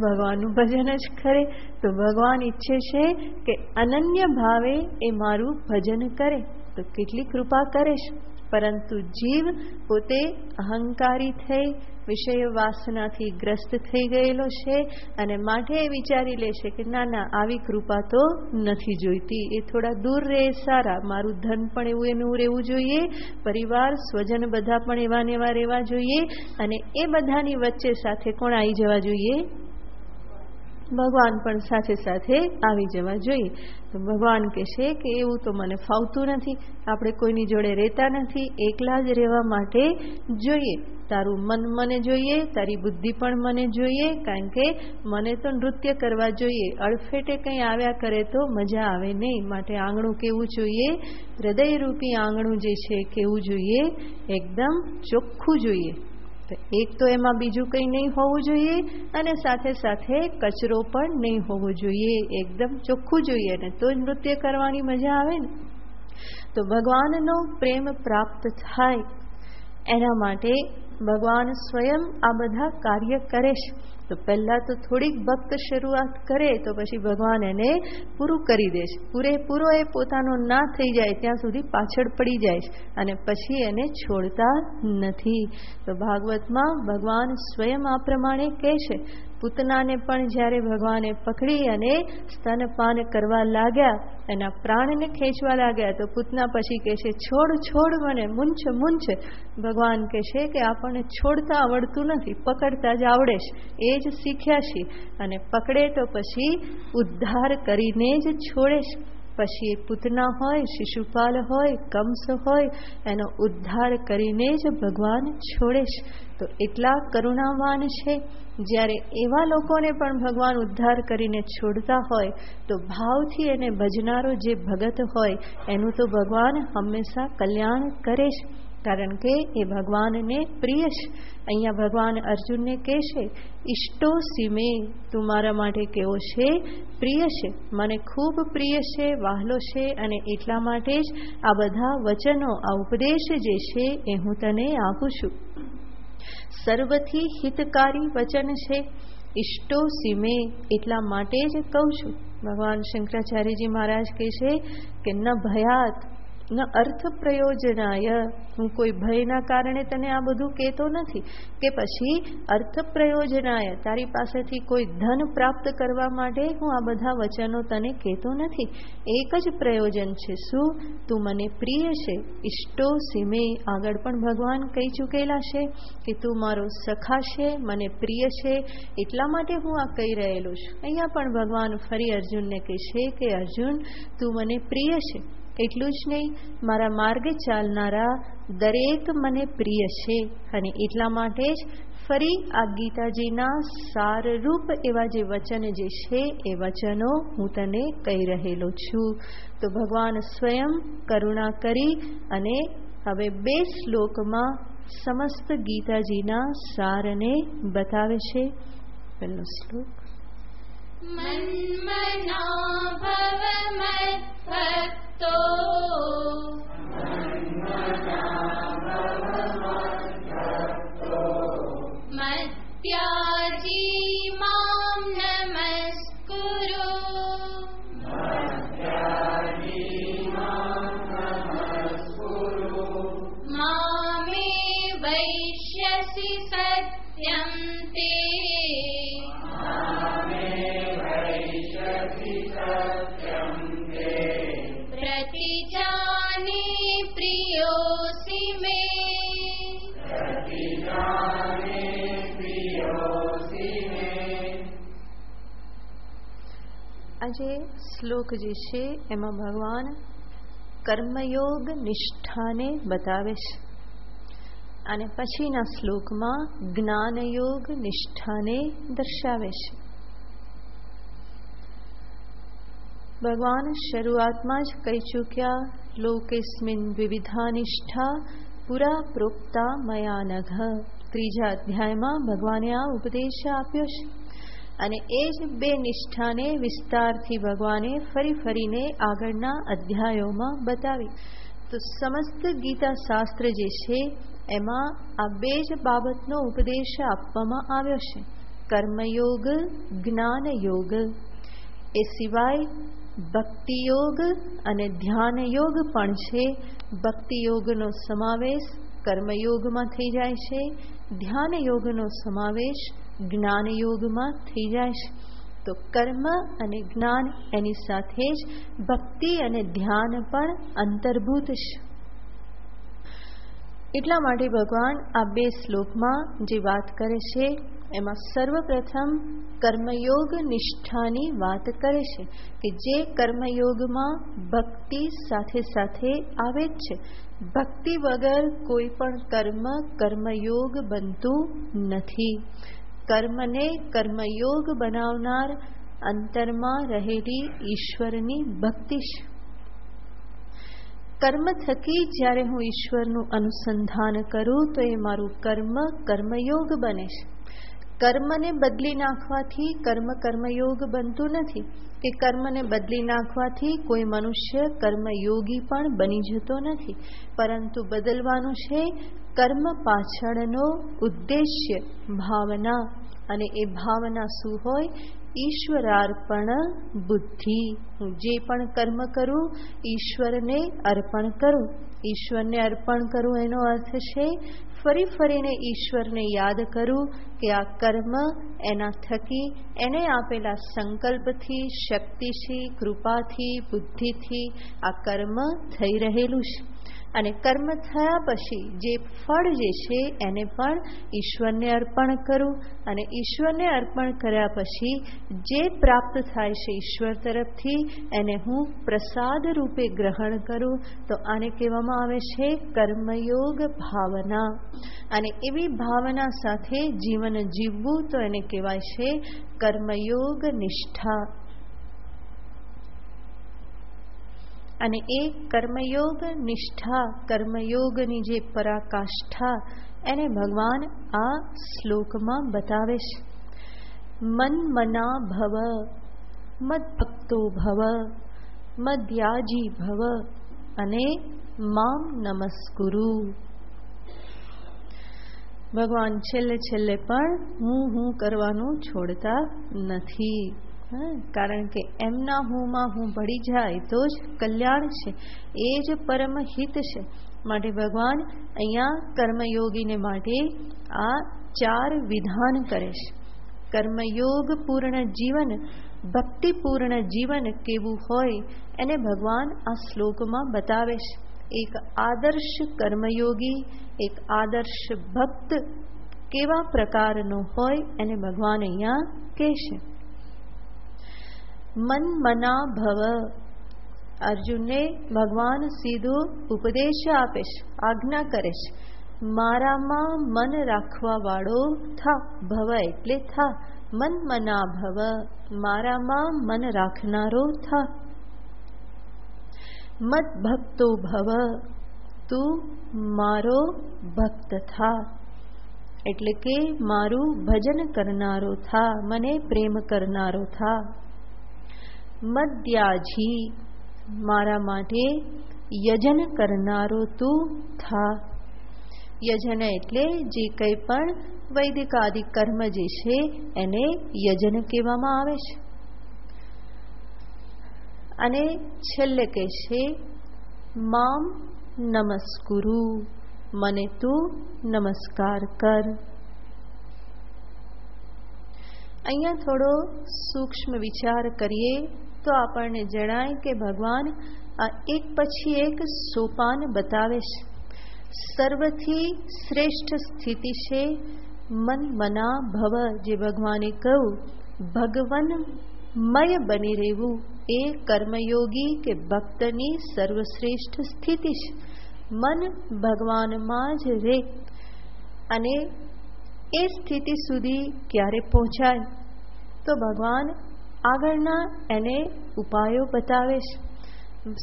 ભગવાનનું ભજન જ કરે. તો ભગવાન ઈચ્છે છે કે અનન્ય ભાવે એ મારું ભજન કરે. તો કેટલી કૃપા કરે છે. પરંતુ જીવ પોતે અહંકારી થઈ વિષય વાસનાથી ગ્રસ્ત થઈ ગયેલો છે અને માટે વિચારી લે છે કે ના ના, આવી કૃપા તો નથી જોઈતી, એ થોડા દૂર રહે સારા. મારું ધન પણ એવું એનું રહેવું જોઈએ, પરિવાર સ્વજન બધા પણ એવા ને એવા રહેવા જોઈએ અને એ બધાની વચ્ચે સાથે કોણ આવી જવા જોઈએ? ભગવાન પણ સાથે સાથે આવી જવા જોઈએ. તો ભગવાન કહે છે કે એવું તો મને ફાવતું નથી, આપણે કોઈની જોડે રહેતા નથી, એકલા જ રહેવા માટે જોઈએ. તારું મન મને જોઈએ, તારી બુદ્ધિ પણ મને જોઈએ, કારણ કે મને તો નૃત્ય કરવા જોઈએ. અડફેટે કંઈ આવ્યા કરે તો મજા આવે નહીં. માટે આંગણું કેવું જોઈએ? હૃદયરૂપી આંગણું જે છે કેવું જોઈએ? એકદમ ચોખ્ખું જોઈએ. એક તો એમાં બીજું કંઈ નહીં હોવું જોઈએ અને સાથે સાથે કચરો પણ નહીં હોવો જોઈએ. એકદમ ચોખ્ખું જોઈએ ને તો જ નૃત્ય કરવાની મજા આવે ને. તો ભગવાનનો પ્રેમ પ્રાપ્ત થાય એના માટે ભગવાન સ્વયં આ બધા કાર્ય કરે છે. તો પહેલાં તો થોડીક ભક્ત શરૂઆત કરે તો પછી ભગવાન એને પૂરું કરી દે છે. પૂરેપૂરો એ પોતાનો ના થઈ જાય ત્યાં સુધી પાછળ પડી જાય છે અને પછી એને છોડતા નથી. તો ભાગવતમાં ભગવાન સ્વયં આ પ્રમાણે કહે છે. પૂતનાને પણ જ્યારે ભગવાને પકડી અને સ્તનપાન કરવા લાગ્યા, એના પ્રાણને ખેંચવા લાગ્યા, તો પૂતના પછી કહે છે છોડ છોડ મને, મૂંછ મૂંછ. ભગવાન કહે છે કે આપણને છોડતા આવડતું નથી, પકડતા જ આવડે છે, એ જ શીખ્યા છીએ. અને પકડે તો પછી ઉદ્ધાર કરીને જ છોડે છે. પછી એ પૂતના હોય, શિશુપાલ હોય, કંસ હોય, એનો ઉદ્ધાર કરીને જ ભગવાન છોડે છે. તો એટલા કરુણાવાન છે. જ્યારે એવા લોકોને પણ ભગવાન ઉદ્ધાર કરીને છોડતા હોય તો ભાવથી એને ભજનારો જે ભગત હોય એનું તો ભગવાન હંમેશા કલ્યાણ કરે છે, કારણ કે એ ભગવાનને પ્રિય છે. અહીંયા ભગવાન અર્જુનને કહે છે ઈષ્ટો સીમે, તું મારા માટે કેવો છે? પ્રિય છે, મને ખૂબ પ્રિય છે, વહાલો છે. અને એટલા માટે જ આ બધા વચનો, આ ઉપદેશ જે છે એ હું તને આપું છું. સર્વથી હિતકારી વચન છે. ઈષ્ટો સીમે એટલા માટે જ કહું છું ભગવાન શંકરાચાર્યજી મહારાજ કહે છે કે ન ભયાત ન અર્થ પ્રયોજનાય, હું કોઈ ભયના કારણે તને આ બધું કહેતો નથી, કે પછી અર્થ પ્રયોજનાય, તારી પાસેથી કોઈ ધન પ્રાપ્ત કરવા માટે હું આ બધા વચનો તને કહેતો નથી. એક જ પ્રયોજન છે, શું? તું મને પ્રિય છે. ઇષ્ટો સીમે, આગળ પણ ભગવાન કહી ચૂકેલા છે કે તું મારો સખા છે, મને પ્રિય છે, એટલા માટે હું આ કહી રહેલો છું. અહીંયા પણ ભગવાન ફરી અર્જુનને કહે છે કે અર્જુન, તું મને પ્રિય છે. એટલું જ નહીં, મારા માર્ગે ચાલનારા દરેક મને પ્રિય છે, અને એટલા માટે જ ફરી આ ગીતાજીના સારરૂપ એવા જે વચન જે છે એ વચનો હું તને કહી રહેલો છું. તો ભગવાન સ્વયં કરુણા કરી અને હવે 2 શ્લોકમાં સમસ્ત ગીતાજીના સારને બતાવે છે. પહેલો શ્લોક: મન્મનો ભવ મદ્ભક્તો મદ્યાજી મામ નમસ્કુરુ મામે વૈશ્યસી સત્યં તે प्रतिजाने प्रियोऽसि मे। આજે શ્લોક જે છે એમાં ભગવાન કર્મયોગ નિષ્ઠાને બતાવે છે, અને પછીના શ્લોકમાં જ્ઞાનયોગ નિષ્ઠાને દર્શાવે છે. ભગવાન શરૂઆતમાં જ કહી ચૂક્યા, લોકેસ્મિન વિવિધા નિષ્ઠા પુરા પ્રોક્તા મયા નઘ. 3જા અધ્યાયમાં ભગવાને આ ઉપદેશ આપ્યો છે, અને એ જ 2 નિષ્ઠાને વિસ્તારથી ભગવાને ફરીને આગળના અધ્યાયોમાં બતાવી. તો સમસ્ત ગીતા શાસ્ત્ર જે છે એમાં આ 2 જ બાબતનો ઉપદેશ આપવામાં આવ્યો છે, કર્મયોગ, જ્ઞાનયોગ. એ સિવાય ભક્તિ યોગ અને ધ્યાન યોગ પણ છે. ભક્તિ યોગનો સમાવેશ કર્મયોગમાં થઈ જાય છે, ધ્યાન યોગનો સમાવેશ જ્ઞાન યોગમાં થઈ જાય છે. તો કર્મ અને જ્ઞાન એની સાથે જ ભક્તિ અને ધ્યાન પણ અંતર્ભૂત છે. એટલા માટે ભગવાન આ 2 શ્લોકમાં જે વાત કરે છે એમાં સર્વપ્રથમ કર્મયોગ નિષ્ઠાની વાત કરે છે, કે જે કર્મયોગમાં ભક્તિ સાથે સાથે આવે જ છે. ભક્તિ વગર કોઈ પણ કર્મયોગ બનતું નથી. કર્મને કર્મયોગ બનાવનાર અંતરમાં રહેલી ઈશ્વરની ભક્તિ છે. કર્મ થકી જ્યારે હું ઈશ્વરનું અનુસંધાન કરું તો એ મારું કર્મયોગ બને છે. કર્મને બદલી નાખવાથી કર્મયોગ બનતું નથી, કે કર્મને બદલી નાખવાથી કોઈ મનુષ્ય કર્મયોગી પણ બની જતો નથી, પરંતુ બદલવાનું છે કર્મ પાછળનો ઉદ્દેશ્ય, ભાવના. અને એ ભાવના શું હોય? ઈશ્વરાર્પણ બુદ્ધિ. હું જે પણ કર્મ કરું ઈશ્વરને અર્પણ કરું. ઈશ્વરને અર્પણ કરું એનો અર્થ છે ફરીને ઈશ્વરને યાદ કરું કે આ કર્મ એના થકી એને આપેલા સંકલ્પથી, શક્તિથી, કૃપાથી, બુદ્ધિથી આ કર્મ થઈ રહેલું છે. અને કર્મ થયા પછી જે ફળ જે છે એને પણ ઈશ્વરને અર્પણ કરું, અને ઈશ્વરને અર્પણ કર્યા પછી જે પ્રાપ્ત થાય છે ઈશ્વર તરફથી એને હું પ્રસાદ રૂપે ગ્રહણ કરું. તો આને કહેવામાં આવે છે કર્મયોગ ભાવના. અને એવી ભાવના સાથે જીવન જીવવું તો એને કહેવાય છે કર્મયોગ નિષ્ઠા. અને એ કર્મયોગ નિષ્ઠા, કર્મયોગની જે પરાકાષ્ઠા એને ભગવાન આ શ્લોકમાં બતાવે છે. મન્મના ભવ, મદ્ભક્તો ભવ, મદ્યાજી ભવ અને મામ નમસ્કુરુ. ભગવાન છેલ્લે પણ હું કરવાનું છોડતા નથી. કારણ કે એમના હુંમાં હું ભળી જાય તો જ કલ્યાણ છે, એ જ પરમ હિત છે. માટે ભગવાન અહીંયા કર્મયોગીને માટે આ 4 વિધાન કરે છે. કર્મયોગ પૂર્ણ જીવન, ભક્તિપૂર્ણ જીવન કેવું હોય એને ભગવાન આ શ્લોકમાં બતાવે છે. એક આદર્શ કર્મયોગી, એક આદર્શ ભક્ત કેવા પ્રકારનો હોય એને ભગવાન અહીંયા કહે છે. મન મના ભવ. અર્જુનને ભગવાન સીધો ઉપદેશ આપે છે, આજ્ઞા કરે છે. મારામાં મન રાખવા વાળો થા. ભવ એટલે થા. મન મના ભવ, મારામાં મન રાખનારો થા. મત ભક્તો ભવ, તું મારો ભક્ત થા. એટલે કે મારું ભજન કરનારો થા, મને પ્રેમ કરનારો થા. મદ્યાજી, મારા માટે યજન કરનારો તું થા. યજન એટલે જે કંઈ પણ વૈદિક આદિ કર્મ જે છે એને યજન કહેવામાં આવે છે. અને છેલ્લે કહે છે મામ નમસ્કુરુ, મને તું નમસ્કાર કર. અહીંયા થોડો સૂક્ષ્મ વિચાર કરીએ તો આપણને જણાય કે ભગવાન આ એક પછી એક સોપાન બતાવે છે. સર્વથી શ્રેષ્ઠ સ્થિતિ છે મન મના ભવ. જે ભગવાને કહ્યું ભગવન્મય બની રહેવું એ કર્મયોગી કે ભક્તની સર્વશ્રેષ્ઠ સ્થિતિ છે. મન ભગવાનમાં જ રહે. અને એ સ્થિતિ સુધી ક્યારે પહોંચાય તો ભગવાન આગળના એને ઉપાયો બતાવે છે.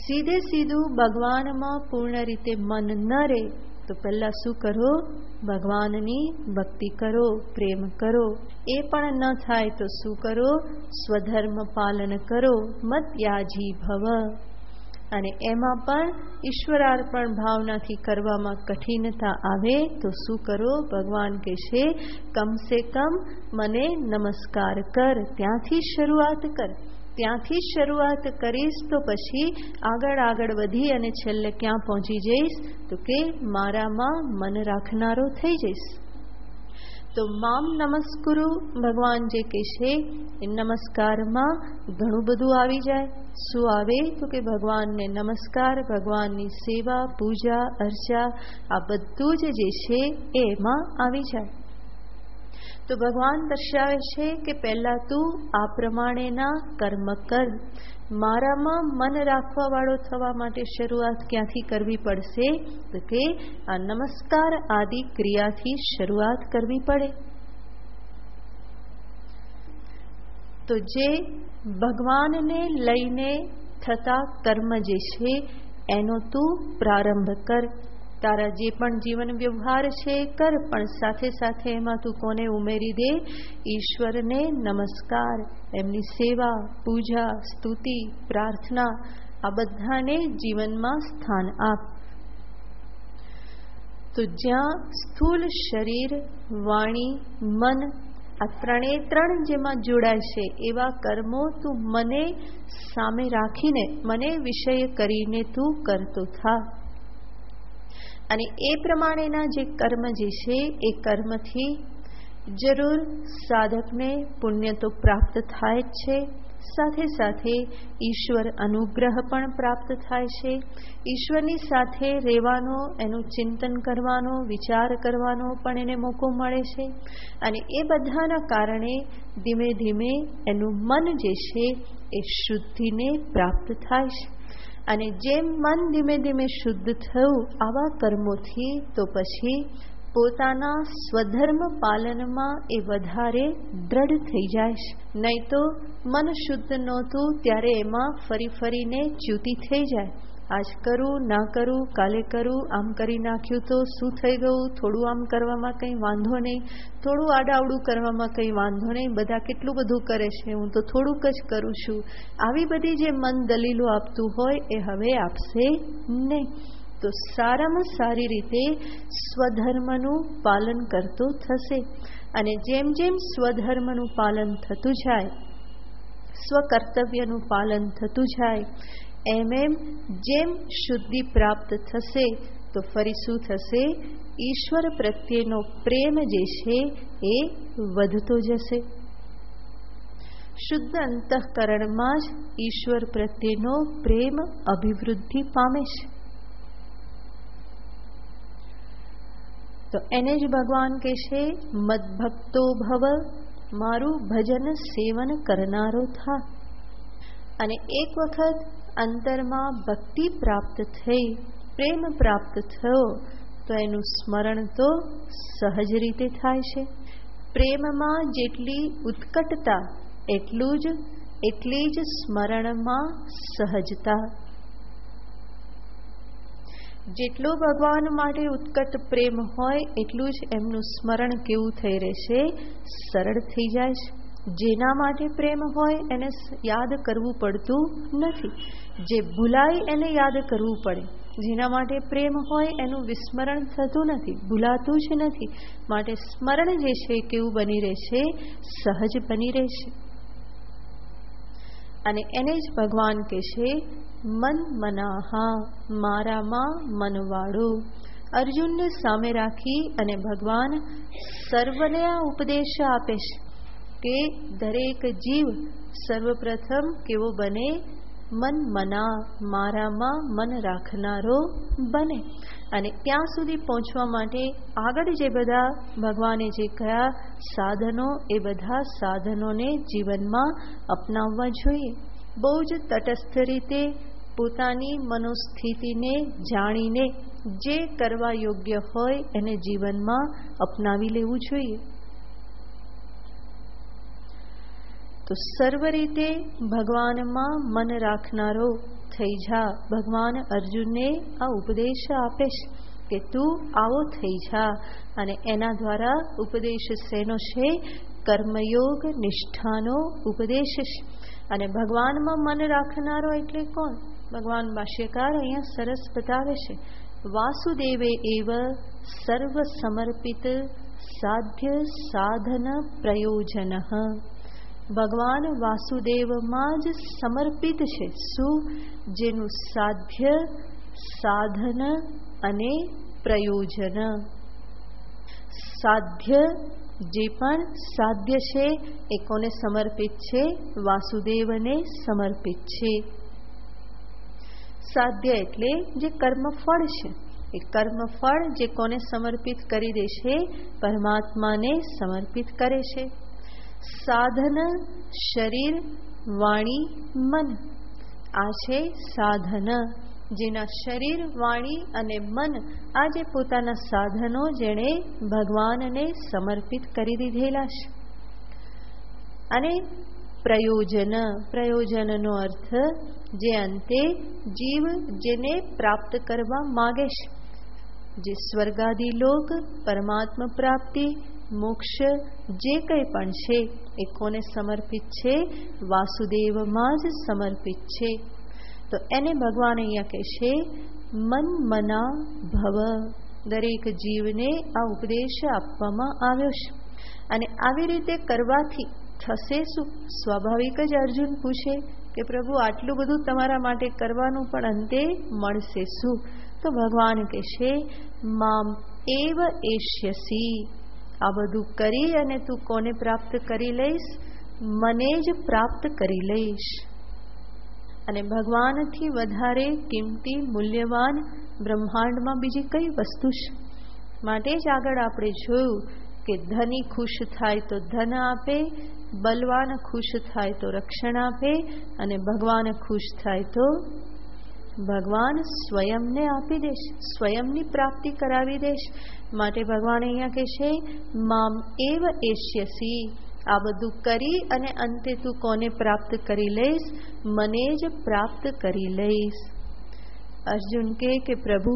સીધે સીધું ભગવાનમાં પૂર્ણ રીતે મન ન રહે તો પહેલા શું કરો? ભગવાનની ભક્તિ કરો, પ્રેમ કરો. એ પણ ન થાય તો શું કરો? સ્વધર્મ પાલન કરો. મત્યાજી ભવ. અને એમાં પણ ઈશ્વરાર્પણ ભાવનાથી કરવામાં કઠિનતા આવે તો શું કરો? ભગવાન કહેશે કમસે કમ મને નમસ્કાર કર. ત્યાંથી શરૂઆત કર. ત્યાંથી શરૂઆત કરીશ તો પછી આગળ વધી અને છેલ્લે ક્યાં પહોંચી જઈશ તો કે મારામાં મન રાખનારો થઈ જઈશ. તો મામ નમસ્કુરુ ભગવાન જે કહેશે એ નમસ્કારમાં ઘણું બધું આવી જાય. શું આવે તો કે ભગવાનને નમસ્કાર, ભગવાનની સેવા, પૂજા, અર્ચા આ બધું જ જે છે એમાં આવી જાય. તો ભગવાન દર્શાવે છે કે પહેલા તું આ પ્રમાણેના કર્મ કર. મારામાં મન રાખવા વાળો થવા માટે શરૂઆત ક્યાંથી કરવી પડશે તો કે આ નમસ્કાર આદિ ક્રિયાથી શરૂઆત કરવી પડે. તો જે ભગવાનને લઈને થતા કર્મ જે છે એનો તું પ્રારંભ કર. તારા જે પણ જીવન વ્યવહાર છે કર, પણ સાથે સાથે એમાં તું કોને ઉમેરી દે? ઈશ્વરને નમસ્કાર, એમની સેવા, પૂજા, સ્તુતિ, પ્રાર્થના આ બધાને જીવનમાં સ્થાન આપ. તો જ્યાં સ્થૂલ શરીર, વાણી, મન આ ત્રણે જેમાં જોડાય છે એવા કર્મો તું મને સામે રાખીને, મને વિષય કરીને તું કરતો થા. અને એ પ્રમાણેના જે કર્મ જે છે એ કર્મથી જરૂર સાધકને પુણ્ય તો પ્રાપ્ત થાય જ છે, સાથે સાથે ઈશ્વર અનુગ્રહ પણ પ્રાપ્ત થાય છે. ઈશ્વરની સાથે રહેવાનો, એનું ચિંતન કરવાનો, વિચાર કરવાનો પણ એને મોકો મળે છે. અને એ બધાના કારણે ધીમે ધીમે એનું મન જે છે એ શુદ્ધિને પ્રાપ્ત થાય છે. અને જેમ મન ધીમે ધીમે શુદ્ધ થયું આવા કર્મોથી તો પછી પોતાના સ્વધર્મ પાલનમાં એ વધારે દ્રઢ થઈ જાય છે. નહીં તો મન શુદ્ધ નહોતું ત્યારે એમાં ફરીને ચ્યુતિ થઈ જાય. આજ કરું, ના કરું, કાલે કરું, આમ કરી નાખ્યું તો શું થઈ ગયું? થોડું આમ કરવામાં કંઈ વાંધો નહીં, થોડું આડાવડું કરવામાં કંઈ વાંધો નહીં, બધા કેટલું બધું કરે છે, હું તો થોડુંક જ કરું છું. આવી બધી જે મન દલીલો આપતું હોય એ હવે આપશે નહીં. તો સારામાં સારી રીતે સ્વધર્મનું પાલન કરતો થશે. અને જેમ જેમ સ્વધર્મનું પાલન થતું જાય, સ્વકર્તવ્યનું પાલન થતું જાય. એમ જેમ શુદ્ધિ પ્રાપ્ત થશે તો ફરી શું થશે? ઈશ્વર પ્રત્યેનો પ્રેમ જે છે એ વધતો જશે. શુદ્ધ અંતઃકરણમાં જ ઈશ્વર પ્રત્યેનો પ્રેમ અભિવૃદ્ધિ પામે છે. તો એને જ ભગવાન કહે છે, મદભક્તો ભવ, મારું ભજન સેવન કરનારો થા. અને એક વખત અંતરમાં ભક્તિ પ્રાપ્ત થઈ, પ્રેમ પ્રાપ્ત થયો, તો એનું સ્મરણ તો સહજ રીતે થાય છે. પ્રેમમાં જેટલી ઉત્કટતા એટલી જ સ્મરણમાં સહજતા. જેટલો ભગવાન માટે ઉત્કટ પ્રેમ હોય એટલું જ એમનું સ્મરણ કેવું થઈ રહેશે? સરળ થઈ જાય છે. જેના માટે પ્રેમ હોય એને યાદ કરવું પડતું નથી. જે ભૂલાય એને યાદ કરવું પડે. જેના માટે પ્રેમ હોય એનું વિસ્મરણ થતું નથી, ભૂલાતું જ નથી. માટે સ્મરણ જે છે કેવું બની રહેશે? સહજ બની રહેશે. અને એને જ ભગવાન કહે છે, મન મનાહા, મારામાં મનવાળો. અર્જુનને સામે રાખી અને ભગવાન સર્વને આ ઉપદેશ આપે છે કે દરેક જીવ સર્વપ્રથમ કેવો બને? મન મના, મારામાં મન રાખનારો બને. અને ત્યાં સુધી પહોંચવા માટે આગળ જે બધા ભગવાને જે કયા સાધનો, એ બધા સાધનોને જીવનમાં અપનાવવા જોઈએ. બહુ જ તટસ્થ રીતે પોતાની મનોસ્થિતિને જાણીને જે કરવા યોગ્ય હોય એને જીવનમાં અપનાવી લેવું જોઈએ. તો સર્વ રીતે ભગવાનમાં મન રાખનારો થઈ જા. ભગવાન અર્જુનને આ ઉપદેશ આપે છે કે તું આવો થઈ જા. અને એના દ્વારા ઉપદેશ શેનો છે? કર્મયોગ નિષ્ઠાનો ઉપદેશ છે. અને ભગવાનમાં મન રાખનારો એટલે કોણ? ભગવાન ભાષ્યકાર અહીંયા સરસ બતાવે છે, વાસુદેવે એવ સર્વ સમર્પિત સાધ્ય સાધન પ્રયોજન. ભગવાન વાસુદેવમાં જ સમર્પિત છે. શું? જેનું સાધ્ય, સાધન અને પ્રયોજન. સાધ્ય, જે પણ સાધ્ય છે એ કોને સમર્પિત છે? વાસુદેવને સમર્પિત છે. સાધ્ય એટલે જે કર્મફળ છે, એ કર્મફળ જે કોને સમર્પિત કરી દે છે? પરમાત્માને સમર્પિત કરે છે. સાધન, શરીર, વાણી, મન, આ છે સાધન. જેના શરીર, વાણી અને મન, આ જે પોતાના સાધનો જેણે ભગવાનને સમર્પિત કરી દીધેલા છે. અને પ્રયોજન, પ્રયોજનનો અર્થ જે અંતે જીવ જેને પ્રાપ્ત કરવા માગે છે, જે સ્વર્ગાદી લોક, પરમાત્મા પ્રાપ્તિ, મોક્ષ જે કંઈ પણ છે એ કોને સમર્પિત છે? વાસુદેવમાં જ સમર્પિત છે. તો એને ભગવાન અહીંયા કહે છે, મન મના ભવ. દરેક જીવને આ ઉપદેશ આપવામાં આવ્યો છે. અને આવી રીતે કરવાથી થશે શું? સ્વાભાવિક જ અર્જુન પૂછે કે પ્રભુ આટલું બધું તમારા માટે કરવાનું, પણ અંતે મળશે શું? તો ભગવાન કહે છે, મામ એવ એષ્યસી. આ બધું કરી અને તું કોને પ્રાપ્ત કરી લઈશ? મને જ પ્રાપ્ત કરી લઈશ. અને ભગવાનથી વધારે કિંમતી, મૂલ્યવાન બ્રહ્માંડમાં બીજી કઈ વસ્તુ છે? માટે જ આગળ આપણે જોયું કે ધની ખુશ થાય તો ધન આપે, બલવાન ખુશ થાય તો રક્ષણ આપે, અને ભગવાન ખુશ થાય તો ભગવાન સ્વયંને આપી દેશ, સ્વયંની પ્રાપ્તિ કરાવી દેશ. માટે ભગવાન અહીંયા કહે છે, મામ એવ એષ્યસી. આ બધું કરી અને અંતે તું કોને પ્રાપ્ત કરી લઈશ? મને જ પ્રાપ્ત કરી લઈશ. અર્જુન કે પ્રભુ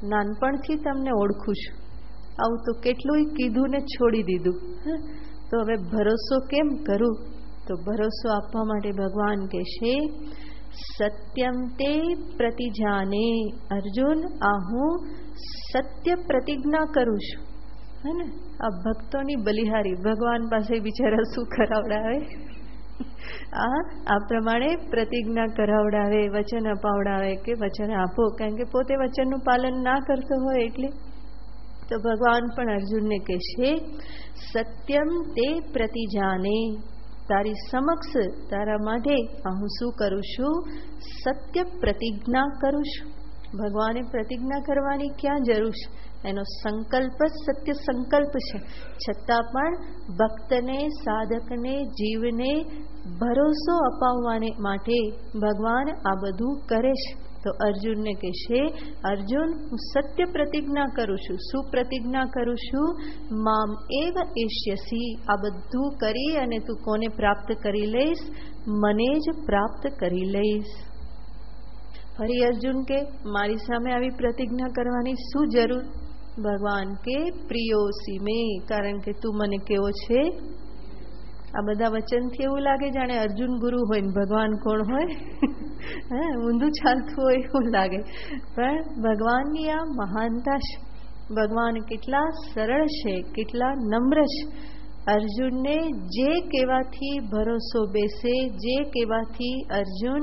નાનપણથી તમને ઓળખું છું, આવું તો કેટલુંય કીધું ને છોડી દીધું, તો હવે ભરોસો કેમ કરું? તો ભરોસો આપવા માટે ભગવાન કહેશે, સત્યમ તે પ્રતિજાને. અર્જુન, આ હું સત્ય પ્રતિજ્ઞા કરું છું. હે ને? આ ભક્તોની બલિહારી. ભગવાન પાસે બિચારા શું કરાવડાવે? આ પ્રમાણે પ્રતિજ્ઞા કરાવડાવે, વચન અપાવડાવે કે વચન આપો, કારણ કે પોતે વચનનું પાલન ના કરતો હોય એટલે. તો ભગવાન પણ અર્જુનને કહેશે, સત્યમ તે પ્રતિજાને, તારી સમક્ષ તારા માટે હું શું કરું છું? સત્ય પ્રતિજ્ઞા કરું છું. ભગવાને પ્રતિજ્ઞા કરવાની ક્યાં જરૂર છે? એનો સંકલ્પ જ સત્ય સંકલ્પ છે. છતાં પણ ભક્તને, સાધકને, જીવને ભરોસો અપાવવાને માટે ભગવાન આ બધું કરે છે. તો અર્જુનને કહેશે, અર્જુન હું સત્ય પ્રતિજ્ઞા કરું છું. શું પ્રતિજ્ઞા કરું છું? મામ એવ એષ્યસી, આ બધું કરી અને તું કોને પ્રાપ્ત કરી લઈશ? મને જ પ્રાપ્ત કરી લઈશ. ફરી અર્જુન કે મારી સામે આવી પ્રતિજ્ઞા કરવાની શું જરૂર? ભગવાન કે પ્રિયોસી મે, કારણ કે તું મને કેવો છે? આ બધા વચનથી એવું લાગે જાણે અર્જુન ગુરુ હોય ને ભગવાન કોણ હોય, ઊંધું ચાલતું હોય એવું લાગે. પણ ભગવાનની આ મહાનતા છે. ભગવાન કેટલા સરળ છે, કેટલા નમ્ર છે. અર્જુનને જે કહેવાથી ભરોસો બેસે, જે કહેવાથી અર્જુન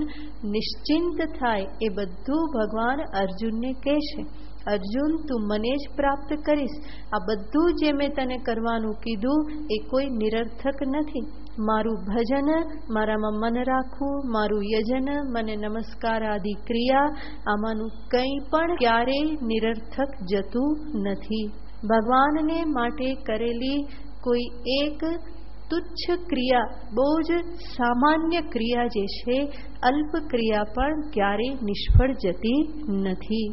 નિશ્ચિંત થાય, એ બધું ભગવાન અર્જુનને કહે છે. અર્જુન તું મને જ પ્રાપ્ત કરીશ. આ બધું જે મેં તને કરવાનું કીધું એ કોઈ નિરર્થક નથી. મારું ભજન, મારામાં મન રાખવું, મારું યજન, મને નમસ્કાર આદિ ક્રિયા, આમાંનું કંઈ પણ ક્યારેય નિરર્થક જતું નથી. ભગવાનને માટે કરેલી કોઈ એક તુચ્છ ક્રિયા, બહુ જ સામાન્ય ક્રિયા જે છે, અલ્પ ક્રિયા પણ ક્યારેય નિષ્ફળ જતી નથી.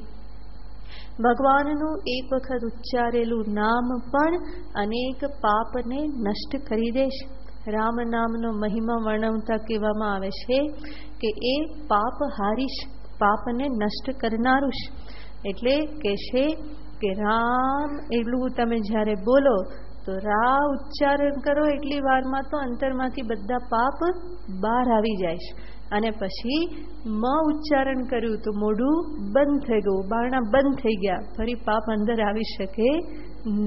ભગવાનનું એક વખત ઉચ્ચારેલું નામ પણ અનેક પાપને નષ્ટ કરી દેશે. રામ નામનો મહિમા વર્ણવતા કહેવામાં આવે છે કે એ પાપ હારીશ, પાપને નષ્ટ કરનારું છે. એટલે કહેશે કે રામ એટલું તમે જ્યારે બોલો તો રા ઉચ્ચારણ કરો એટલી વારમાં તો અંતરમાંથી બધા પાપ બહાર આવી જાય છે. અને પછી મ ઉચ્ચારણ કર્યું તો મોઢું બંધ થઈ ગયું, બારણા બંધ થઈ ગયા, ફરી પાપ અંદર આવી શકે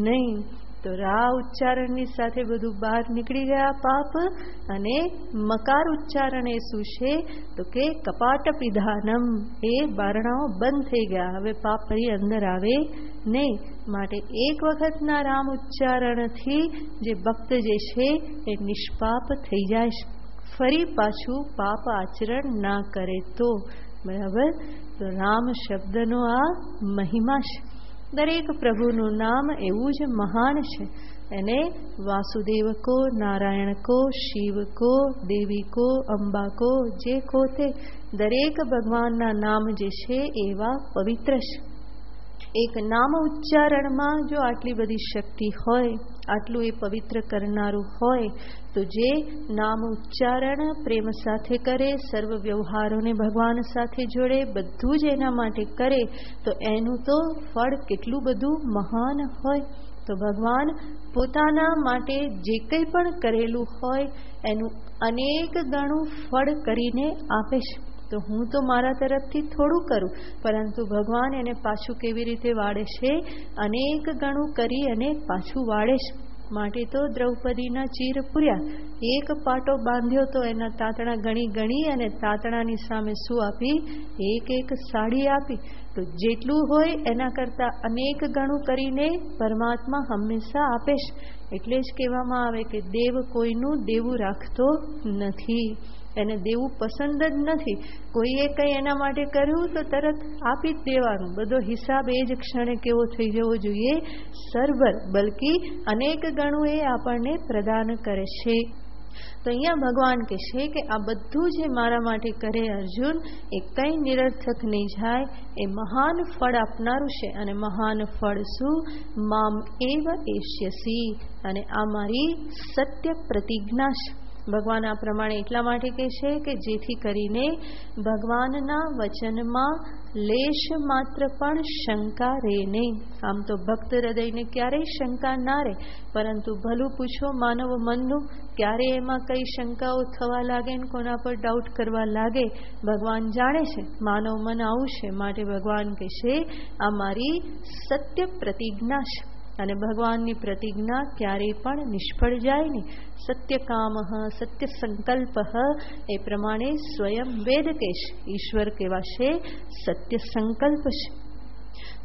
નહીં. તો રા ઉચ્ચારણની સાથે બધું બહાર નીકળી ગયા પાપ. અને મકાર ઉચ્ચારણ એ શું છે? તો કે કપાટ પિધાનમ, એ બારણાઓ બંધ થઈ ગયા, હવે પાપ ફરી અંદર આવે નહીં. માટે એક વખતના રામ ઉચ્ચારણથી જે ભક્ત જે છે એ નિષ્પાપ થઈ જાય છે. ફરી પાછું પાપ આચરણ ના કરે તો બરાબર. તો રામ શબ્દનો આ મહિમા છે. દરેક પ્રભુનું નામ એવું જ મહાન છે. એને વાસુદેવ કો, નારાયણ કો, શિવ કો, દેવી કો, અંબા કો, જે કો તે દરેક ભગવાનના નામ જે છે એવા પવિત્ર છે. એક નામ ઉચ્ચારણમાં જો આટલી બધી શક્તિ હોય, આટલું એ પવિત્ર કરનારું હોય, તો જે નામ ઉચ્ચારણ પ્રેમ સાથે કરે, સર્વ વ્યવહારોને ભગવાન સાથે જોડે, બધું જ એના માટે કરે, તો એનું તો ફળ કેટલું બધું મહાન હોય. તો ભગવાન પોતાના માટે જે કંઈ પણ કરેલું હોય એનું અનેક ગણું ફળ કરીને આપે છે. તો હું તો મારા તરફથી થોડું કરું, પરંતુ ભગવાન એને પાછું કેવી રીતે વાળે છે? અનેક ગણું કરી અને પાછું વાળે છે. માટે તો દ્રૌપદીના ચીર પૂર્યા, એક પાટો બાંધ્યો તો એના તાતણા ગણી ગણી અને તાતણાની સામે શું આપી? એક એક સાડી આપી. તો જેટલું હોય એના કરતાં અનેક ગણું કરીને પરમાત્મા હંમેશા આપે છે. એટલે જ કહેવામાં આવે કે દેવ કોઈનું દેવું રાખતો નથી, એને દેવું પસંદ જ નથી. કોઈએ કંઈ એના માટે કર્યું તો તરત આપી જ દેવાનું. બધો હિસાબ એ જ ક્ષણે કેવો થઈ જવો જોઈએ? સરભર, બલકી અનેક ગણું એ આપણને પ્રદાન કરે છે. તો અહીંયા ભગવાન કહે છે કે આ બધું જે મારા માટે કરે અર્જુન, એ કંઈ નિરર્થક નહીં જાય, એ મહાન ફળ આપનારું છે. અને મહાન ફળ શું? મામ એવ એષ્યસી, અને આ મારી સત્ય પ્રતિજ્ઞા છે. ભગવાન આ પ્રમાણે એટલા માટે કહે છે કે જેથી કરીને ભગવાનના વચનમાં લેશ માત્ર પણ શંકા રહે નહીં. આમ તો ભક્ત હૃદયને ક્યારેય શંકા ના રહે, પરંતુ ભલું પૂછો માનવ મનનું, ક્યારે એમાં કઈ શંકાઓ થવા લાગે ને કોના પર ડાઉટ કરવા લાગે, ભગવાન જાણે છે. માનવ મન આવું છે. માટે ભગવાન કહે છે આ મારી સત્ય પ્રતિજ્ઞા છે. અને ભગવાનની પ્રતિજ્ઞા ક્યારેય પણ નિષ્ફળ જાય નહીં. સત્યકામ સત્ય સંકલ્પ એ પ્રમાણે સ્વયં વેદ કહેશે. ઈશ્વર કેવા છે? સત્ય સંકલ્પ છે.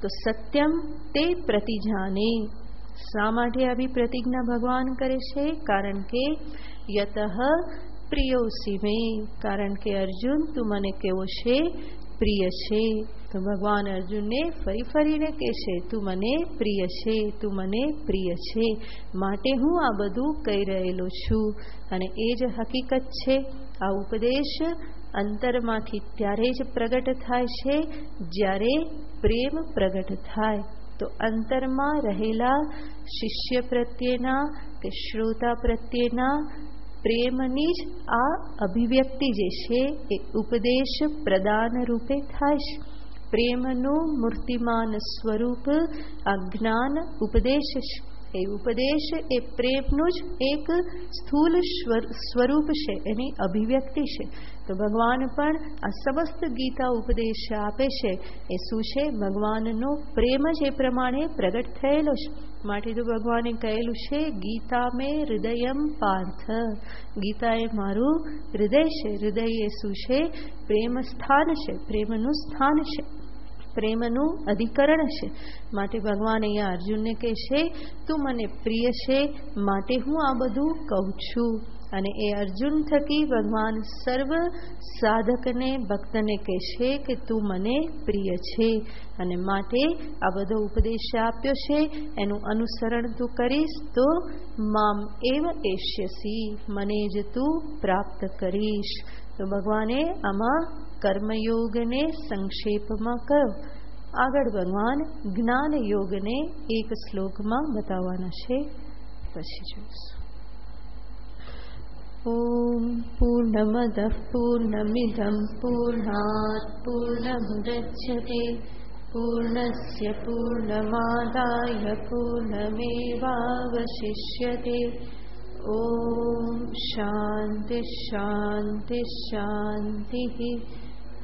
તો સત્યમ તે પ્રતિજાને. શા માટે આવી પ્રતિજ્ઞા ભગવાન કરે છે? કારણ કે યતઃ પ્રિયોસી મે, કારણ કે અર્જુન તું મને કેવો છે? પ્રિય છે. તો ભગવાન અર્જુનને ફરીને કહે છે તું મને પ્રિય છે, તું મને પ્રિય છે, માટે હું આ બધું કહી રહેલો છું. અને એ જ હકીકત છે. આ ઉપદેશ અંતરમાંથી ત્યારે જ પ્રગટ થાય છે જ્યારે પ્રેમ પ્રગટ થાય. તો અંતરમાં રહેલા શિષ્ય પ્રત્યેના કે શ્રોતા પ્રત્યેના પ્રેમની જ આ અભિવ્યક્તિ જે છે એ ઉપદેશ પ્રદાન રૂપે થાય છે. પ્રેમનું મૂર્તિમાન સ્વરૂપ આ જ્ઞાન ઉપદેશ છે. એ ઉપદેશ એ પ્રેમનું જ એક સ્થૂલ સ્વરૂપ છે, એની અભિવ્યક્તિ છે. તો ભગવાન પણ આ સમસ્ત ગીતા ઉપદેશ આપે છે એ શું છે? ભગવાનનો પ્રેમ જ એ પ્રમાણે પ્રગટ થયેલો છે. માટે તો ભગવાને કહેલું છે ગીતા મેં હૃદયમ પાર્થ. ગીતા એ મારું હૃદય છે. હૃદય એ શું છે? પ્રેમ સ્થાન છે, પ્રેમનું સ્થાન છે, પ્રેમનું અધિકરણ છે. માટે ભગવાન અહીંયા અર્જુનને કહે છે તું મને પ્રિય છે, માટે હું આ બધું કહું છું. અને એ અર્જુન થકી ભગવાન સર્વ સાધકને ભક્તને કહે છે કે તું મને પ્રિય છે, અને માટે આ બધો ઉપદેશ આપ્યો છે એનું અનુસરણ તું કરીશ તો મામ એવ એષ્યસી, મને જ તું પ્રાપ્ત કરીશ. તો ભગવાને આમાં કર્મયોગને સંક્ષેપમાં કહ્યો. આગળ ભગવાન જ્ઞાન યોગને એક શ્લોકમાં બતાવવાના છે. પછી જોઈશું. ઓમ પૂર્ણમદ પૂર્ણમિદં પૂર્ણાત પૂર્ણમુદચ્યતે પૂર્ણસ્ય પૂર્ણમાદાય પૂર્ણમેવાવશિષ્યતે. ઓમ શાંતિ શાંતિ શાંતિ.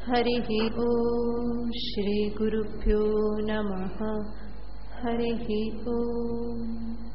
હરિ ઓમ. શ્રી ગુરુભ્યો નમઃ. હરિ ઓમ.